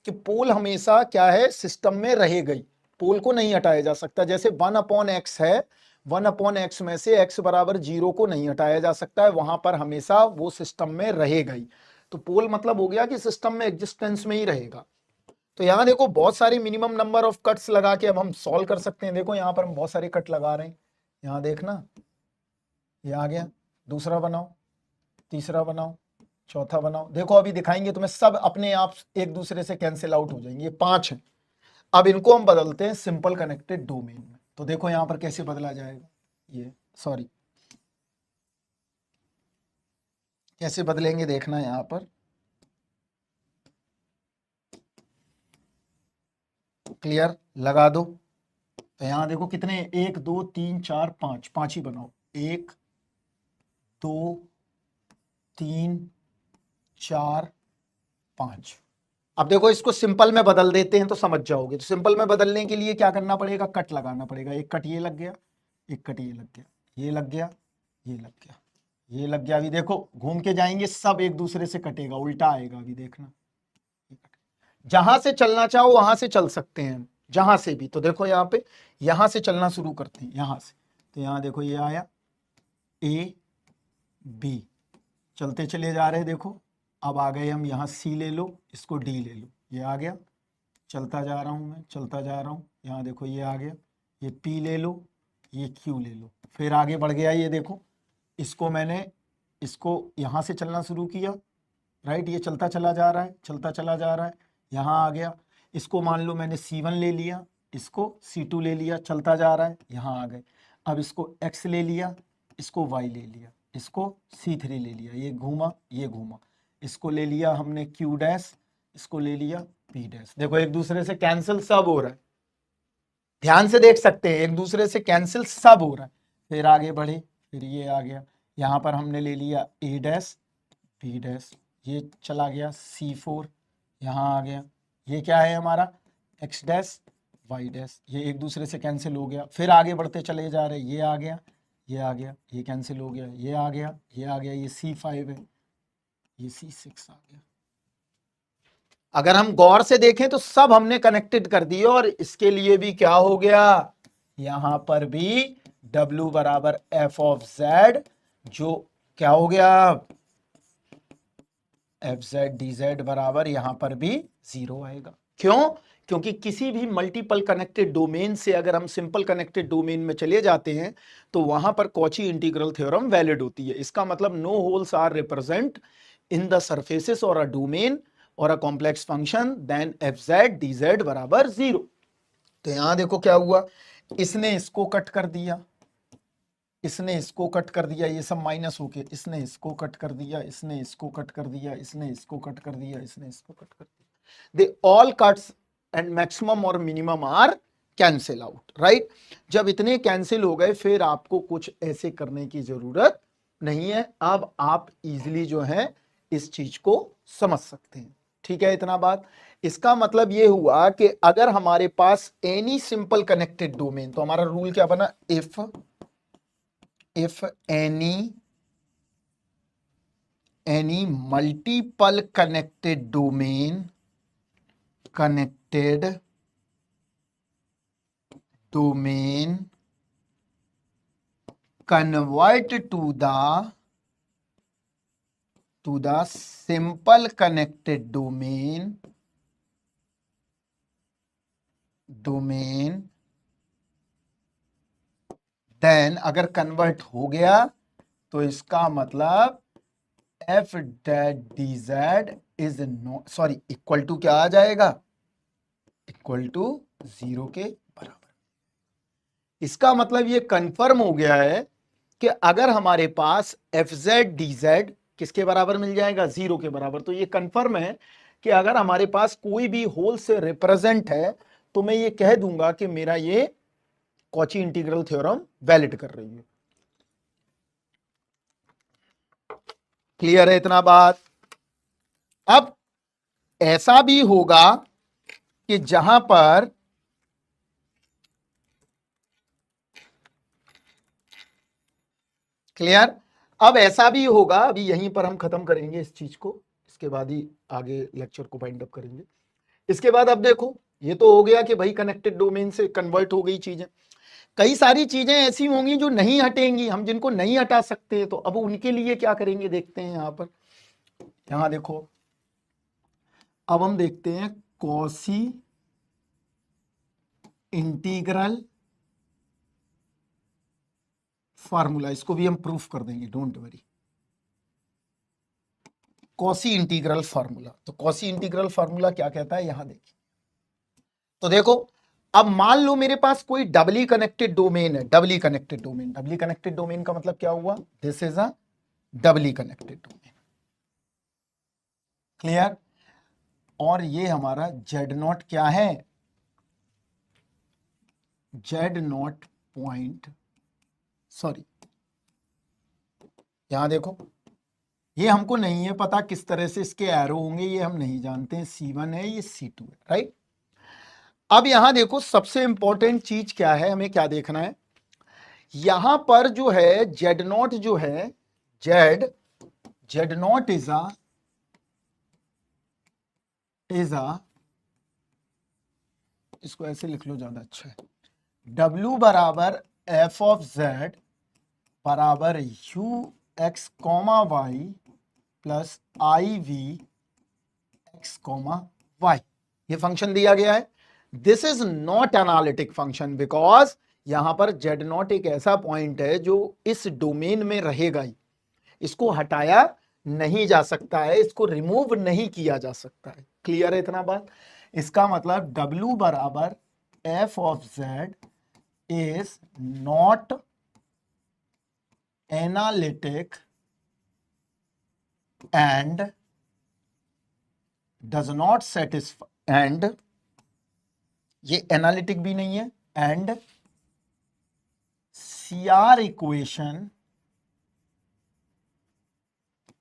कि पोल हमेशा क्या है, सिस्टम में रहेगा ही, पोल को नहीं हटाया जा सकता। जैसे 1/x है, 1/x में से x बराबर 0 को नहीं हटाया जा सकता है, वहां पर हमेशा वो सिस्टम में रहेगा ही। तो पोल मतलब हो गया कि सिस्टम में एग्जिस्टेंस में ही रहेगा। तो यहां देखो बहुत सारे मिनिमम नंबर ऑफ कट्स लगा के अब हम सॉल्व कर सकते हैं। देखो यहां पर हम बहुत सारे कट लगा रहे हैं, यहां देखना, ये आ गया, दूसरा बनाओ, तीसरा बनाओ, चौथा बनाओ। देखो अभी दिखाएंगे तुम्हें, सब अपने आप एक दूसरे से कैंसिल आउट हो जाएंगे। ये 5 हैं। अब इनको हम बदलते हैं सिंपल कनेक्टेड डोमेन में। तो देखो यहां पर कैसे बदला जाएगा, ये सॉरी कैसे बदलेंगे देखना, यहां पर क्लियर लगा दो। तो यहां देखो कितने, 1 2 3 4 5, 5 ही बनाओ, 1 2 3 4 5। अब देखो इसको सिंपल में बदल देते हैं तो समझ जाओगे। तो सिंपल में बदलने के लिए क्या करना पड़ेगा, कट लगाना पड़ेगा। एक कट ये लग गया, एक कट ये लग गया, ये लग गया, ये लग गया, ये लग गया। अभी देखो घूम के जाएंगे, सब एक दूसरे से कटेगा, उल्टा आएगा। अभी देखना, जहां से चलना चाहो वहां से चल सकते हैं, जहां से भी। तो देखो यहाँ पे, यहां से चलना शुरू करते हैं, यहां से। तो यहां देखो ये आया ए बी, चलते चले जा रहे हैं। देखो अब आ गए हम यहाँ, सी ले लो, इसको डी ले लो, ये आ गया, चलता जा रहा हूँ मैं, चलता जा रहा हूँ। यहाँ देखो ये आ गया, ये पी ले लो, ये क्यू ले लो, फिर आगे बढ़ गया। ये देखो इसको मैंने, इसको यहाँ से चलना शुरू किया, राइट, ये चलता चला जा रहा है, चलता चला जा रहा है, यहाँ आ गया। इसको मान लो मैंने C1 ले लिया, इसको C2 ले लिया, चलता जा रहा है, यहाँ आ गए। अब इसको X ले लिया, इसको Y ले लिया, इसको C3 ले लिया, ये घूमा, ये घूमा। इसको ले लिया हमने Q डैश, इसको ले लिया P डैश। देखो एक दूसरे से कैंसिल सब हो रहा है, ध्यान से देख सकते हैं, एक दूसरे से कैंसिल सब हो रहा है। फिर आगे बढ़े, फिर ये आ गया, यहाँ पर हमने ले लिया A डैश B डैश, ये चला गया C4, यहाँ आ गया। ये क्या है हमारा, X डैश Y डैश, ये एक दूसरे से कैंसिल हो गया। फिर आगे बढ़ते चले जा रहे, ये आ गया, ये आ गया, ये कैंसिल हो गया, ये आ गया, ये आ गया, ये C5 है, ये C6 आ गया। अगर हम गौर से देखें तो सब हमने कनेक्टेड कर दिए, और इसके लिए भी क्या हो गया, यहां पर भी W बराबर F ऑफ Z, जो क्या हो गया, एफ जेड डी जेड बराबर यहां पर भी 0 आएगा। क्यों, क्योंकि किसी भी मल्टीपल कनेक्टेड डोमेन से अगर हम सिंपल कनेक्टेड डोमेन में चले जाते हैं तो वहां पर कॉची इंटीग्रल थ्योरम वैलिड होती है। इसका मतलब no holes are represent in the surfaces और अ डोमेन और a complex function then F Z D Z बराबर 0। तो यहां देखो क्या हुआ, इसने इसको कट कर दिया, इसने इसको कट कर दिया, ये सब माइनस होके, इसने इसको कट कर दिया, इसने इसको कट कर दिया, इसने इसको कट कर दिया, इसने इसको कट कर दिया। They all cuts and maximum और minimum are cancel out, right. जब इतने कैंसिल हो गए फिर आपको कुछ ऐसे करने की जरूरत नहीं है। अब आप इजीली जो है इस चीज को समझ सकते हैं, ठीक है। इतना बात, इसका मतलब ये हुआ कि अगर हमारे पास एनी सिंपल कनेक्टेड डोमेन, तो हमारा रूल क्या बना, if any multiple connected domain convert to the simple connected domain then अगर कन्वर्ट हो गया तो इसका मतलब एफ डेट D Z is no sorry equal to क्या आ जाएगा, इक्वल टू 0 के बराबर। इसका मतलब ये कंफर्म हो गया है कि अगर हमारे पास एफ जेड डी जेड किसके बराबर मिल जाएगा, 0 के बराबर। तो ये कंफर्म है कि अगर हमारे पास कोई भी होल से रिप्रेजेंट है तो मैं ये कह दूंगा कि मेरा ये कॉची इंटीग्रल थ्योरम वैलिड कर रही है। क्लियर है इतना बात, अब ऐसा भी होगा कि जहां पर क्लियर, अब ऐसा भी होगा, अभी यहीं पर हम खत्म करेंगे इस चीज को, इसके बाद ही आगे लेक्चर को वाइंड अप करेंगे। इसके बाद अब देखो, ये तो हो गया कि भाई कनेक्टेड डोमेन से कन्वर्ट हो गई चीजें। कई सारी चीजें ऐसी होंगी जो नहीं हटेंगी, हम जिनको नहीं हटा सकते, तो अब उनके लिए क्या करेंगे देखते हैं। यहां पर, यहां देखो, अब हम देखते हैं कॉसी इंटीग्रल फार्मूला, इसको भी हम प्रूफ कर देंगे, don't worry. Quasi integral formula, तो कॉसी इंटीग्रल फार्मूला क्या कहता है यहां देखिए। तो देखो, अब मान लो मेरे पास कोई डबली कनेक्टेड डोमेन है, doubly connected domain, doubly connected domain का मतलब क्या हुआ, this is a doubly connected domain, clear. और ये हमारा जेड नॉट क्या है, जेड नॉट पॉइंट, सॉरी यहां देखो, ये हमको नहीं है पता किस तरह से इसके एरो होंगे, ये हम नहीं जानते हैं, C1 है ये C2 है, राइट। अब यहां देखो, सबसे इंपॉर्टेंट चीज क्या है, हमें क्या देखना है, यहां पर जो है जेड नॉट जो है, जेड नॉट इज अ, इसको ऐसे लिख लो ज्यादा अच्छा है, W बराबर एफ ऑफ जेड बराबर U X comma Y plus I V X comma Y, ये फंक्शन दिया गया है। This is not analytic function because यहां पर जेड नॉट एक ऐसा पॉइंट है जो इस डोमेन में रहेगा ही, इसको हटाया नहीं जा सकता है, इसको रिमूव नहीं किया जा सकता है, क्लियर है इतना बात। इसका मतलब W बराबर F of Z is not analytic and does not satisfy, and ये एनालिटिक भी नहीं है, and CR equation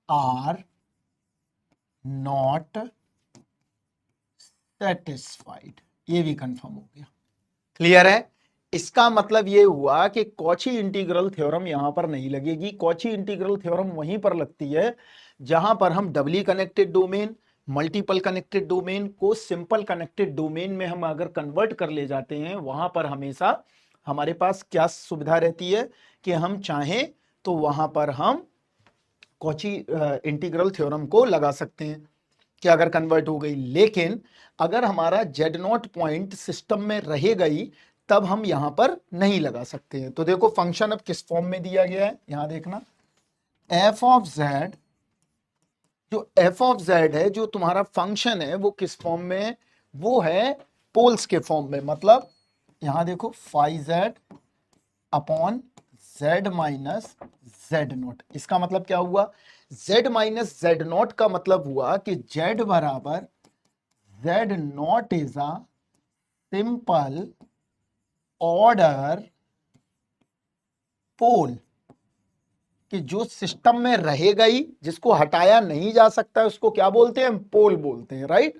are not satisfied, ये भी कंफर्म हो गया, क्लियर है। इसका मतलब ये हुआ कि कॉची इंटीग्रल थ्योरम यहां पर नहीं लगेगी, कॉची इंटीग्रल थ्योरम वहीं पर लगती है जहां पर हम doubly connected domain, multiple connected domain को सिंपल कनेक्टेड डोमेन में हम अगर कन्वर्ट कर ले जाते हैं, वहां पर हमेशा हमारे पास क्या सुविधा रहती है कि हम चाहें तो वहां पर हम कॉची इंटीग्रल थ्योरम को लगा सकते हैं कि अगर कन्वर्ट हो गई। लेकिन अगर हमारा जेड नॉट पॉइंट सिस्टम में रहेगा ही, तब हम यहां पर नहीं लगा सकते हैं। तो देखो फंक्शन अब किस फॉर्म में दिया गया है, यहां देखना, एफ ऑफ जेड, जो एफ ऑफ जेड है, जो तुम्हारा फंक्शन है, वो किस फॉर्म में है, वो है पोल्स के फॉर्म में। मतलब यहां देखो, phi Z upon Z minus Z naught, इसका मतलब क्या हुआ, जेड माइनस जेड नॉट का मतलब हुआ कि जेड बराबर z naught is a simple order pole, कि जो सिस्टम में रहेगा ही, जिसको हटाया नहीं जा सकता, उसको क्या बोलते हैं, पोल बोलते हैं, राइट।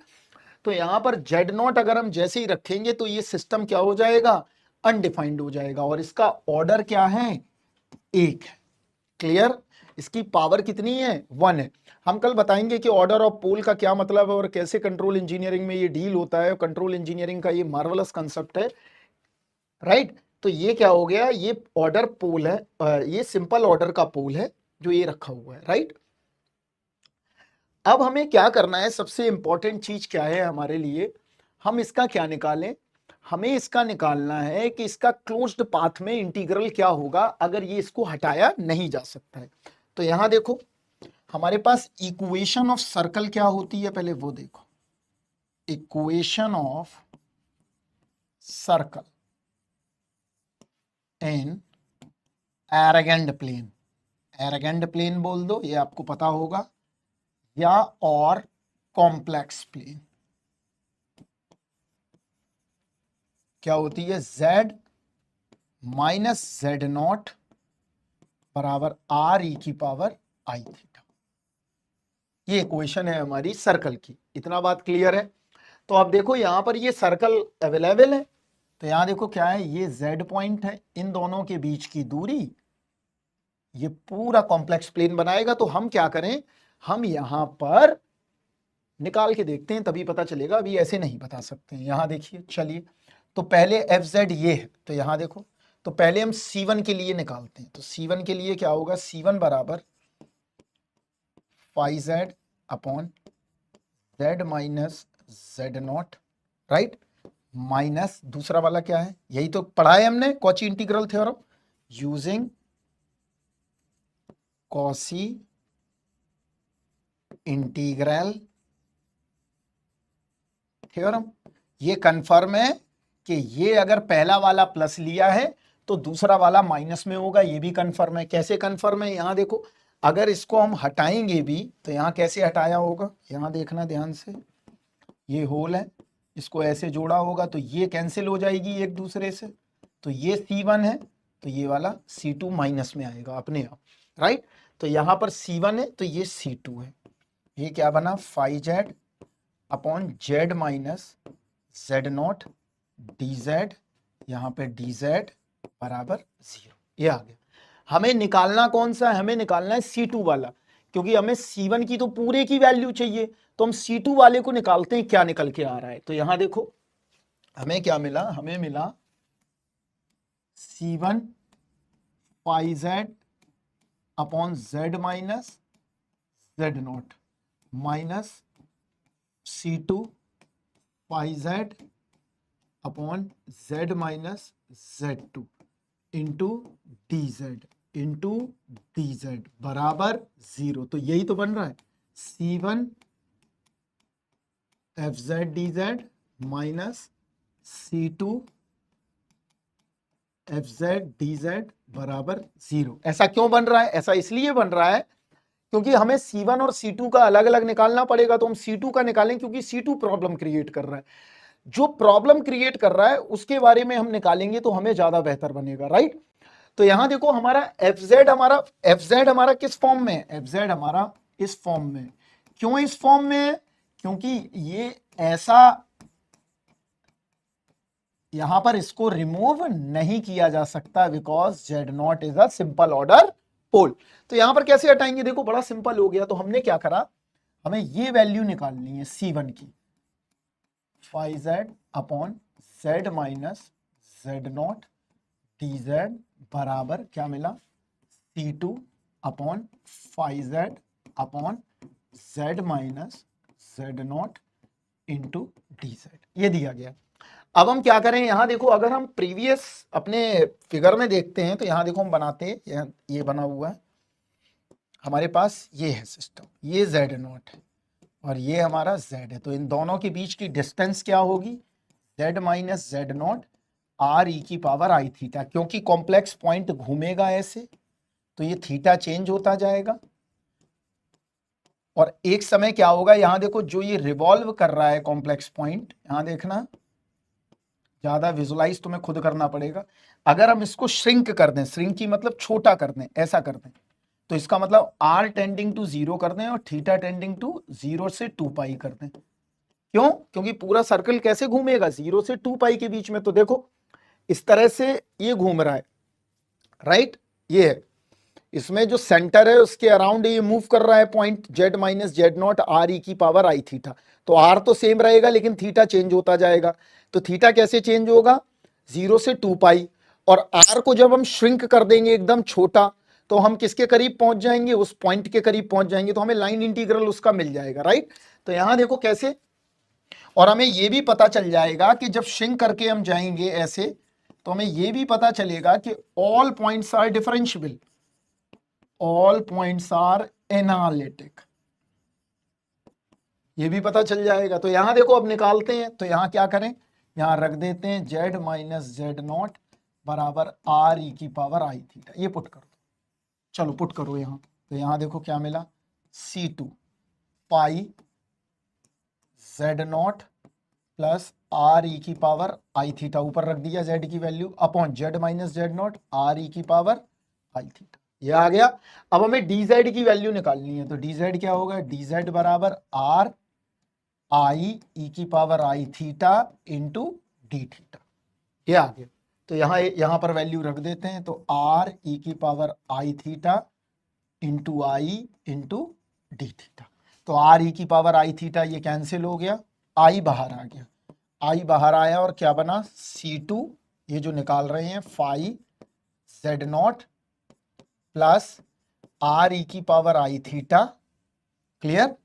तो यहां पर जेड नॉट अगर हम जैसे ही रखेंगे तो ये सिस्टम क्या हो जाएगा, अनडिफाइंड हो जाएगा, और इसका ऑर्डर क्या है, एक है, क्लियर। इसकी पावर कितनी है, 1 है। हम कल बताएंगे कि ऑर्डर ऑफ पोल का क्या मतलब है और कैसे कंट्रोल इंजीनियरिंग में ये डील होता है, कंट्रोल इंजीनियरिंग का ये मार्वलस कंसेप्ट है, राइट। तो ये क्या हो गया, ये ऑर्डर पोल है, ये सिंपल ऑर्डर का पोल है जो ये रखा हुआ है, राइट। अब हमें क्या करना है, सबसे इंपॉर्टेंट चीज क्या है हमारे लिए, हम इसका क्या निकालें, हमें इसका निकालना है कि इसका क्लोज्ड पाथ में इंटीग्रल क्या होगा अगर ये इसको हटाया नहीं जा सकता है। तो यहां देखो, हमारे पास इक्वेशन ऑफ सर्कल क्या होती है, पहले वो देखो, equation of circle in Argand plane, Argand plane बोल दो, ये आपको पता होगा, या और कॉम्प्लेक्स प्लेन, क्या होती है, z माइनस जेड नॉट बराबर आर ई की पावर आई थीटा। ये इक्वेशन है हमारी सर्कल की। इतना बात क्लियर है। तो आप देखो यहां पर ये सर्कल अवेलेबल है, तो यहां देखो क्या है, ये z पॉइंट है, इन दोनों के बीच की दूरी ये पूरा कॉम्प्लेक्स प्लेन बनाएगा। तो हम क्या करें, हम यहां पर निकाल के देखते हैं, तभी पता चलेगा, अभी ऐसे नहीं बता सकते हैं। यहां देखिए, चलिए, तो पहले एफ जेड ये है, तो यहां देखो, तो पहले हम C1 के लिए निकालते हैं। तो C1 के लिए क्या होगा, C1 बराबर phi Z upon Z minus Z naught, right, minus दूसरा वाला क्या है, यही तो पढ़ा है हमने, Cauchy integral theorem, using Cauchy integral theorem. ये कंफर्म है कि ये अगर पहला वाला प्लस लिया है तो दूसरा वाला माइनस में होगा, ये भी कंफर्म है। कैसे कंफर्म है, यहां देखो, अगर इसको हम हटाएंगे भी तो यहां कैसे हटाया होगा, यहां देखना ध्यान से, ये होल है, इसको ऐसे जोड़ा होगा तो ये कैंसिल हो जाएगी एक दूसरे से, तो ये C1 है, तो ये वाला C2 माइनस में आएगा अपने आप, राइट। तो यहां पर C1 है तो ये C2 है, ये क्या बना, phi Z upon Z minus Z naught D Z, यहां पे डी जेड बराबर 0, ये आ गया। हमें निकालना कौन सा है, हमें निकालना है C2 वाला, क्योंकि हमें C1 की तो पूरे की वैल्यू चाहिए, तो हम C2 वाले को निकालते हैं, क्या निकल के आ रहा है। तो यहां देखो हमें क्या मिला, हमें मिला C1 pi Z upon Z minus Z not minus C2 pi Z upon Z minus Z2 into D Z बराबर 0। तो यही तो बन रहा है, C1 F Z D Z minus C2 F Z D Z बराबर 0। ऐसा क्यों बन रहा है, ऐसा इसलिए बन रहा है क्योंकि हमें C1 और C2 का अलग अलग निकालना पड़ेगा, तो हम C2 का निकालें, क्योंकि C2 प्रॉब्लम क्रिएट कर रहा है। जो प्रॉब्लम क्रिएट कर रहा है उसके बारे में हम निकालेंगे तो हमें ज्यादा बेहतर बनेगा, राइट। तो यहां देखो हमारा एफ जेड हमारा किस फॉर्म में है, एफ जेड हमारा इस फॉर्म में। क्यों इस फॉर्म में है, क्योंकि ये ऐसा, यहां पर इसको रिमूव नहीं किया जा सकता, because z naught is a simple order pole. तो यहां पर कैसे हटाएंगे, देखो बड़ा सिंपल हो गया। तो हमने क्या करा, हमें ये वैल्यू निकालनी है C1 की, phi Z upon Z minus Z naught D Z बराबर क्या मिला, C2 upon phi Z upon Z minus Z naught into D Z, ये दिया गया। अब हम क्या करें, यहां देखो, अगर हम प्रीवियस अपने फिगर में देखते हैं तो यहां देखो हम बनाते हैं, ये बना हुआ है हमारे पास, ये है सिस्टम, ये जेड नॉट है और ये हमारा z है। तो इन दोनों के बीच की डिस्टेंस क्या होगी, z minus Z not R E की पावर आई थीटा, क्योंकि कॉम्प्लेक्स पॉइंट घूमेगा ऐसे तो ये थीटा चेंज होता जाएगा। और एक समय क्या होगा, यहां देखो जो ये रिवॉल्व कर रहा है कॉम्प्लेक्स पॉइंट, यहां देखना, ज्यादा विजुलाइज तुम्हें खुद करना पड़ेगा। अगर हम इसको श्रिंक कर दें, श्रिंक की मतलब छोटा कर दें, ऐसा कर दें, तो इसका मतलब r टेंडिंग टू 0 कर दें और थीटा टेंडिंग टू 0 से 2 पाई कर दें। क्यों, क्योंकि पूरा सर्कल कैसे घूमेगा, 0 से 2 पाई के बीच में। तो देखो इस तरह से ये घूम रहा है, राइट, ये है, इसमें जो सेंटर है उसके अराउंड ये मूव कर रहा है point, Z minus Z not R E की पावर आई थीटा। तो आर तो सेम रहेगा लेकिन थीटा चेंज होता जाएगा। तो थीटा कैसे चेंज होगा, 0 से 2 पाई, और आर को जब हम श्रिंक कर देंगे एकदम छोटा, तो हम किसके करीब पहुंच जाएंगे, उस पॉइंट के करीब पहुंच जाएंगे, तो हमें लाइन इंटीग्रल उसका मिल जाएगा, राइट। तो यहां देखो कैसे, और हमें यह भी पता चल जाएगा कि जब श्रिंक करके हम जाएंगे ऐसे, तो हमें यह भी पता चलेगा कि all points are differentiable, all points are analytic, ये भी पता चल जाएगा। तो यहां देखो अब निकालते हैं, तो यहां क्या करें, यहां रख देते हैं जेड माइनस जेड नॉट बराबर आर ई की पावर आई थीटा, ये पुट कर दो, चलो पुट करो यहां। तो यहां देखो क्या मिला, C2 पाई Z naught plus R E की पावर आई थीटा, ऊपर रख दिया जेड की value, upon Z minus Z not R E की पावर आई थीटा। ये आ गया। अब हमें डी जेड की वैल्यू निकालनी है, तो डी जेड क्या होगा, डी जेड बराबर आर आई ई की पावर आई थीटा इंटू डी थीटा। ये आ गया। तो यहां पर वैल्यू रख देते हैं, तो आर ई की पावर आई थीटा इंटू आई इंटू डी थीटा। तो आर ई की पावर आई थीटा ये कैंसिल हो गया, आई बाहर आ गया, आई बाहर आया और क्या बना, C2, ये जो निकाल रहे हैं phi Z naught plus R E की पावर आई theta, clear,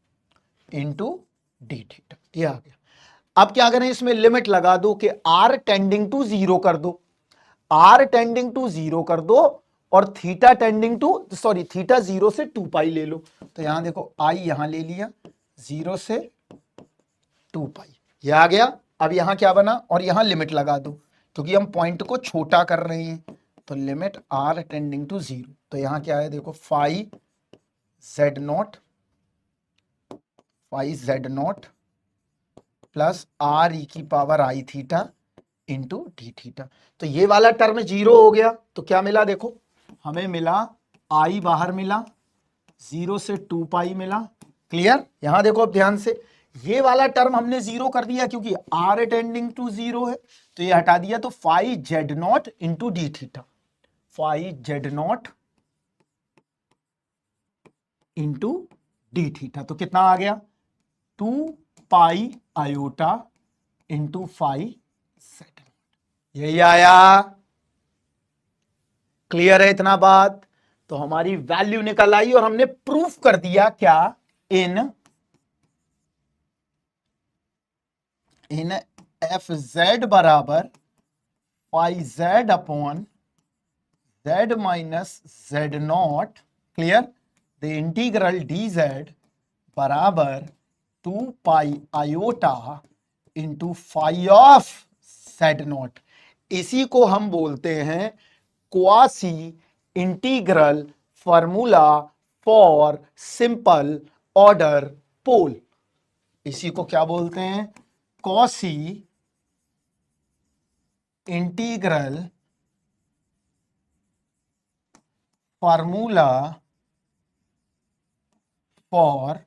into D theta. ये आ गया। अब क्या करें, इसमें लिमिट लगा दो कि आर टेंडिंग टू जीरो कर दो, आर टेंडिंग टू जीरो कर दो, और theta tending to, sorry theta 0 से 2 पाई ले लो। तो यहां देखो आई यहां ले लिया 0 से 2 पाई, ये आ गया। अब यहां क्या बना, और यहां लिमिट लगा दो क्योंकि हम पॉइंट को छोटा कर रहे हैं, तो लिमिट आर टेंडिंग टू 0। तो यहां क्या है देखो, phi Z naught plus R E की पावर आई थीटा इंटू डी थीटा। तो ये वाला टर्म 0 हो गया, तो क्या मिला देखो, हमें मिला आई बाहर मिला, 0 से 2 पाई मिला, क्लियर। यहां देखो अब ध्यान से, ये वाला टर्म हमने 0 कर दिया क्योंकि आर टेंडिंग टू 0 है, तो ये हटा दिया। तो phi Z naught into D theta, phi Z naught into D theta, तो कितना आ गया, 2 pi iota into phi Z naught. यही आया, क्लियर है इतना बात। तो हमारी वैल्यू निकल आई और हमने प्रूफ कर दिया क्या, इन एफ जेड बराबर phi Z upon Z minus Z naught, clear, the integral d Z बराबर 2 pi iota into phi of Z naught. इसी को हम बोलते हैं quasi integral formula for simple order pole. इसी को क्या बोलते हैं, quasi integral formula for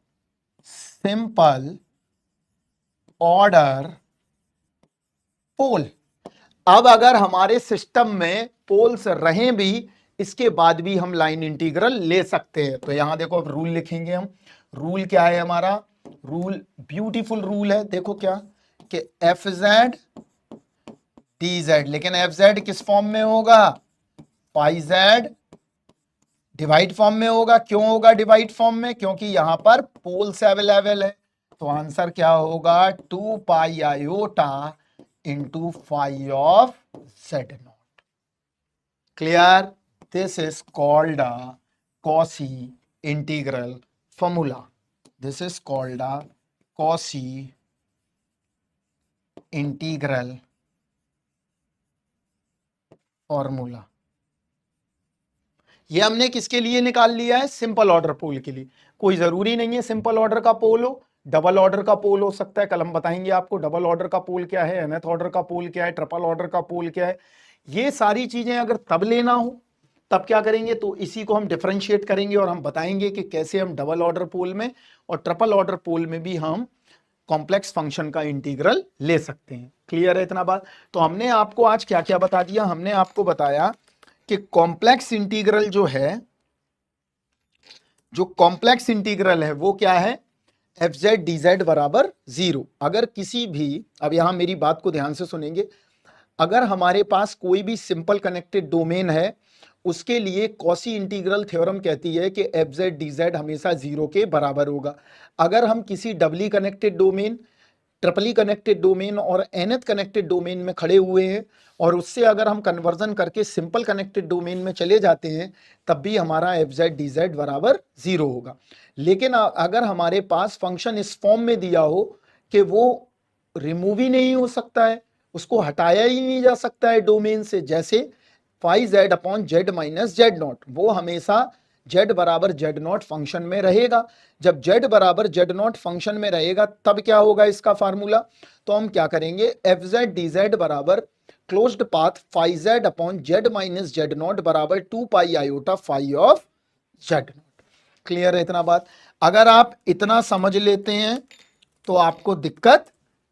simple order pole. अब अगर हमारे सिस्टम में पोल्स रहें भी, इसके बाद भी हम लाइन इंटीग्रल ले सकते हैं। तो यहां देखो अब रूल लिखेंगे हम। रूल क्या है हमारा, रूल ब्यूटीफुल रूल है, देखो क्या, कि एफ जेड डी जेड, लेकिन एफ जेड किस फॉर्म में होगा, पाई जेड डिवाइड फॉर्म में होगा। क्यों होगा डिवाइड फॉर्म में, क्योंकि यहां पर पोल्स अवेलेबल है। तो आंसर क्या होगा, 2 pi iota into phi of Z naught, clear. This is called a Cauchy integral formula, this is called a Cauchy integral formula. ये हमने किसके लिए निकाल लिया है, सिंपल ऑर्डर पोल के लिए। कोई जरूरी नहीं है सिंपल ऑर्डर का पोल हो, डबल ऑर्डर का पोल हो सकता है। कल हम बताएंगे आपको डबल ऑर्डर का पोल क्या है, nth ऑर्डर का पोल क्या है, ट्रिपल ऑर्डर का पोल क्या है। ये सारी चीजें अगर तब लेना हो तब क्या करेंगे, तो इसी को हम डिफरेंशिएट करेंगे और हम बताएंगे कि कैसे हम डबल ऑर्डर पोल में और ट्रिपल ऑर्डर पोल में भी हम कॉम्प्लेक्स फंक्शन का इंटीग्रल ले सकते हैं। क्लियर है इतना बात। तो हमने आपको आज क्या क्या बता दिया, हमने आपको बताया कि कॉम्प्लेक्स इंटीग्रल जो है, जो कॉम्प्लेक्स इंटीग्रल है वो क्या है, एफ जेड डी जेड बराबर 0। अगर किसी भी, अब यहां मेरी बात को ध्यान से सुनेंगे, अगर हमारे पास कोई भी सिंपल कनेक्टेड डोमेन है, उसके लिए कॉसी इंटीग्रल थ्योरम कहती है कि एफ जेड डी जेड हमेशा 0 के बराबर होगा। अगर हम किसी डबली कनेक्टेड डोमेन, ट्रिपली कनेक्टेड डोमेन और nth कनेक्टेड डोमेन में खड़े हुए हैं और उससे अगर हम कन्वर्जन करके सिंपल कनेक्टेड डोमेन में चले जाते हैं, तब भी हमारा एफ जेड डी जेड बराबर 0 होगा। लेकिन अगर हमारे पास फंक्शन इस फॉर्म में दिया हो कि वो रिमूव ही नहीं हो सकता है, उसको हटाया ही नहीं जा सकता है डोमेन से, जैसे phi Z upon Z minus Z naught, वो हमेशा जेड बराबर जेड नॉट फंक्शन में रहेगा। जब जेड बराबर जेड नॉट फंक्शन में रहेगा तब क्या होगा इसका फार्मूला, तो हम क्या करेंगे, एफ जेड डी जेड बराबर closed path phi Z upon Z minus Z naught बराबर 2 pi iota phi of Z naught. Clear है इतना बात? अगर आप इतना समझ लेते हैं तो आपको दिक्कत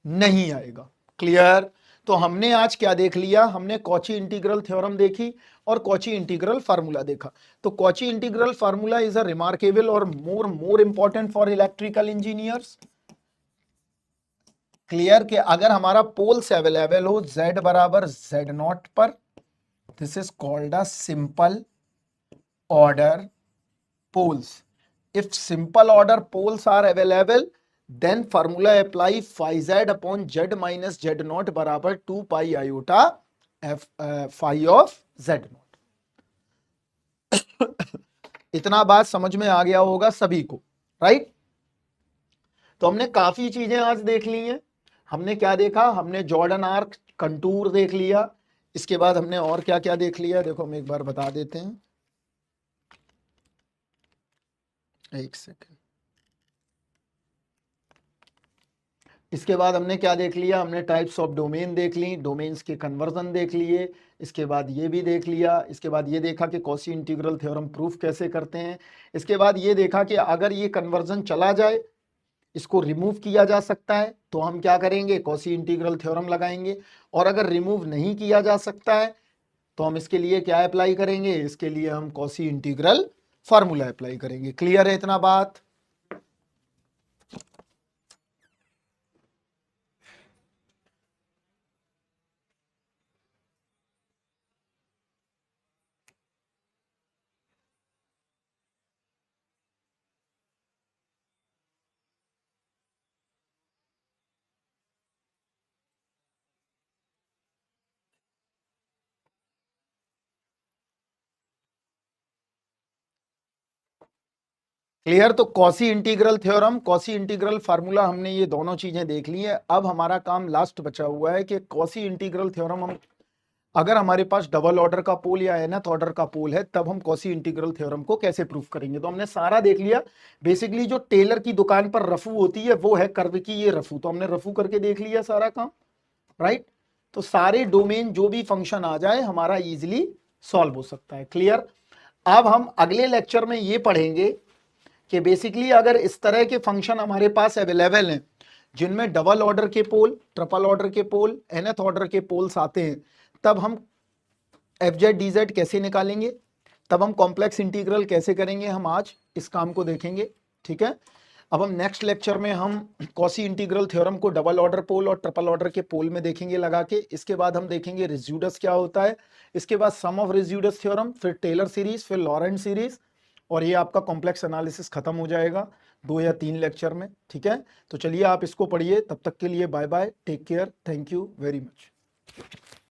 नहीं आएगा। क्लियर? तो हमने आज क्या देख लिया? हमने कॉची इंटीग्रल थ्योरम देखी और कॉची इंटीग्रल फार्मूला देखा। तो Cauchy integral formula is a remarkable और more important for electrical engineers. Clear? कि अगर हमारा पोल्स अवेलेबल हो z बराबर z नॉट पर, this is called a simple order poles. If simple order poles are available, then formula apply phi z upon z minus z naught बराबर 2 pi iota f phi of z naught। इतना बात समझ में आ गया होगा सभी को, राइट? तो हमने काफी चीजें आज देख ली हैं। हमने क्या देखा? हमने जॉर्डन आर्क कंटूर देख लिया। इसके बाद हमने और क्या क्या देख लिया, देखो हम एक बार बता देते हैं, एक सेकेंड। इसके बाद हमने क्या देख लिया? हमने टाइप्स ऑफ डोमेन देख ली, डोमेन्स के कन्वर्जन देख लिए। इसके बाद ये भी देख लिया। इसके बाद ये देखा कि कॉची इंटीग्रल थ्योरम प्रूफ कैसे करते हैं। इसके बाद ये देखा कि अगर ये कन्वर्जन चला जाए, इसको रिमूव किया जा सकता है, तो हम क्या करेंगे? कॉची इंटीग्रल थ्योरम लगाएंगे। और अगर रिमूव नहीं किया जा सकता है तो हम इसके लिए क्या अप्लाई करेंगे? इसके लिए हम कॉची इंटीग्रल फॉर्मूला अप्लाई करेंगे। क्लियर है इतना बात? क्लियर? तो Cauchy integral theorem, Cauchy integral formula, हमने ये दोनों चीजें देख ली है। अब हमारा काम लास्ट बचा हुआ है कि कॉची इंटीग्रल थ्योरम हम, अगर हमारे पास डबल ऑर्डर का पोल या nth ऑर्डर का पोल है, तब हम कॉची इंटीग्रल थ्योरम को कैसे प्रूफ करेंगे। तो हमने सारा देख लिया। बेसिकली जो टेलर की दुकान पर रफू होती है वो है कर्व की ये रफू, तो हमने रफू करके देख लिया सारा काम, राइट? तो सारे डोमेन जो भी फंक्शन आ जाए हमारा इजिली सॉल्व हो सकता है। क्लियर? अब हम अगले लेक्चर में ये पढ़ेंगे कि बेसिकली अगर इस तरह के फंक्शन हमारे पास अवेलेबल हैं जिनमें डबल ऑर्डर के पोल, ट्रिपल ऑर्डर के पोल, nth ऑर्डर के पोल्स आते हैं, तब हम एफ जेड डी जेड कैसे निकालेंगे, तब हम कॉम्प्लेक्स इंटीग्रल कैसे करेंगे, हम आज इस काम को देखेंगे। ठीक है? अब हम नेक्स्ट लेक्चर में हम कॉची इंटीग्रल थ्योरम को डबल ऑर्डर पोल और ट्रिपल ऑर्डर के पोल में देखेंगे लगा के। इसके बाद हम देखेंगे रेसिड्यूस क्या होता है, इसके बाद सम ऑफ रेसिड्यूस थ्योरम, फिर टेलर सीरीज, फिर लॉरेंट सीरीज, और ये आपका कॉम्प्लेक्स एनालिसिस खत्म हो जाएगा 2 या 3 लेक्चर में। ठीक है? तो चलिए आप इसको पढ़िए। तब तक के लिए bye bye, take care, thank you very much.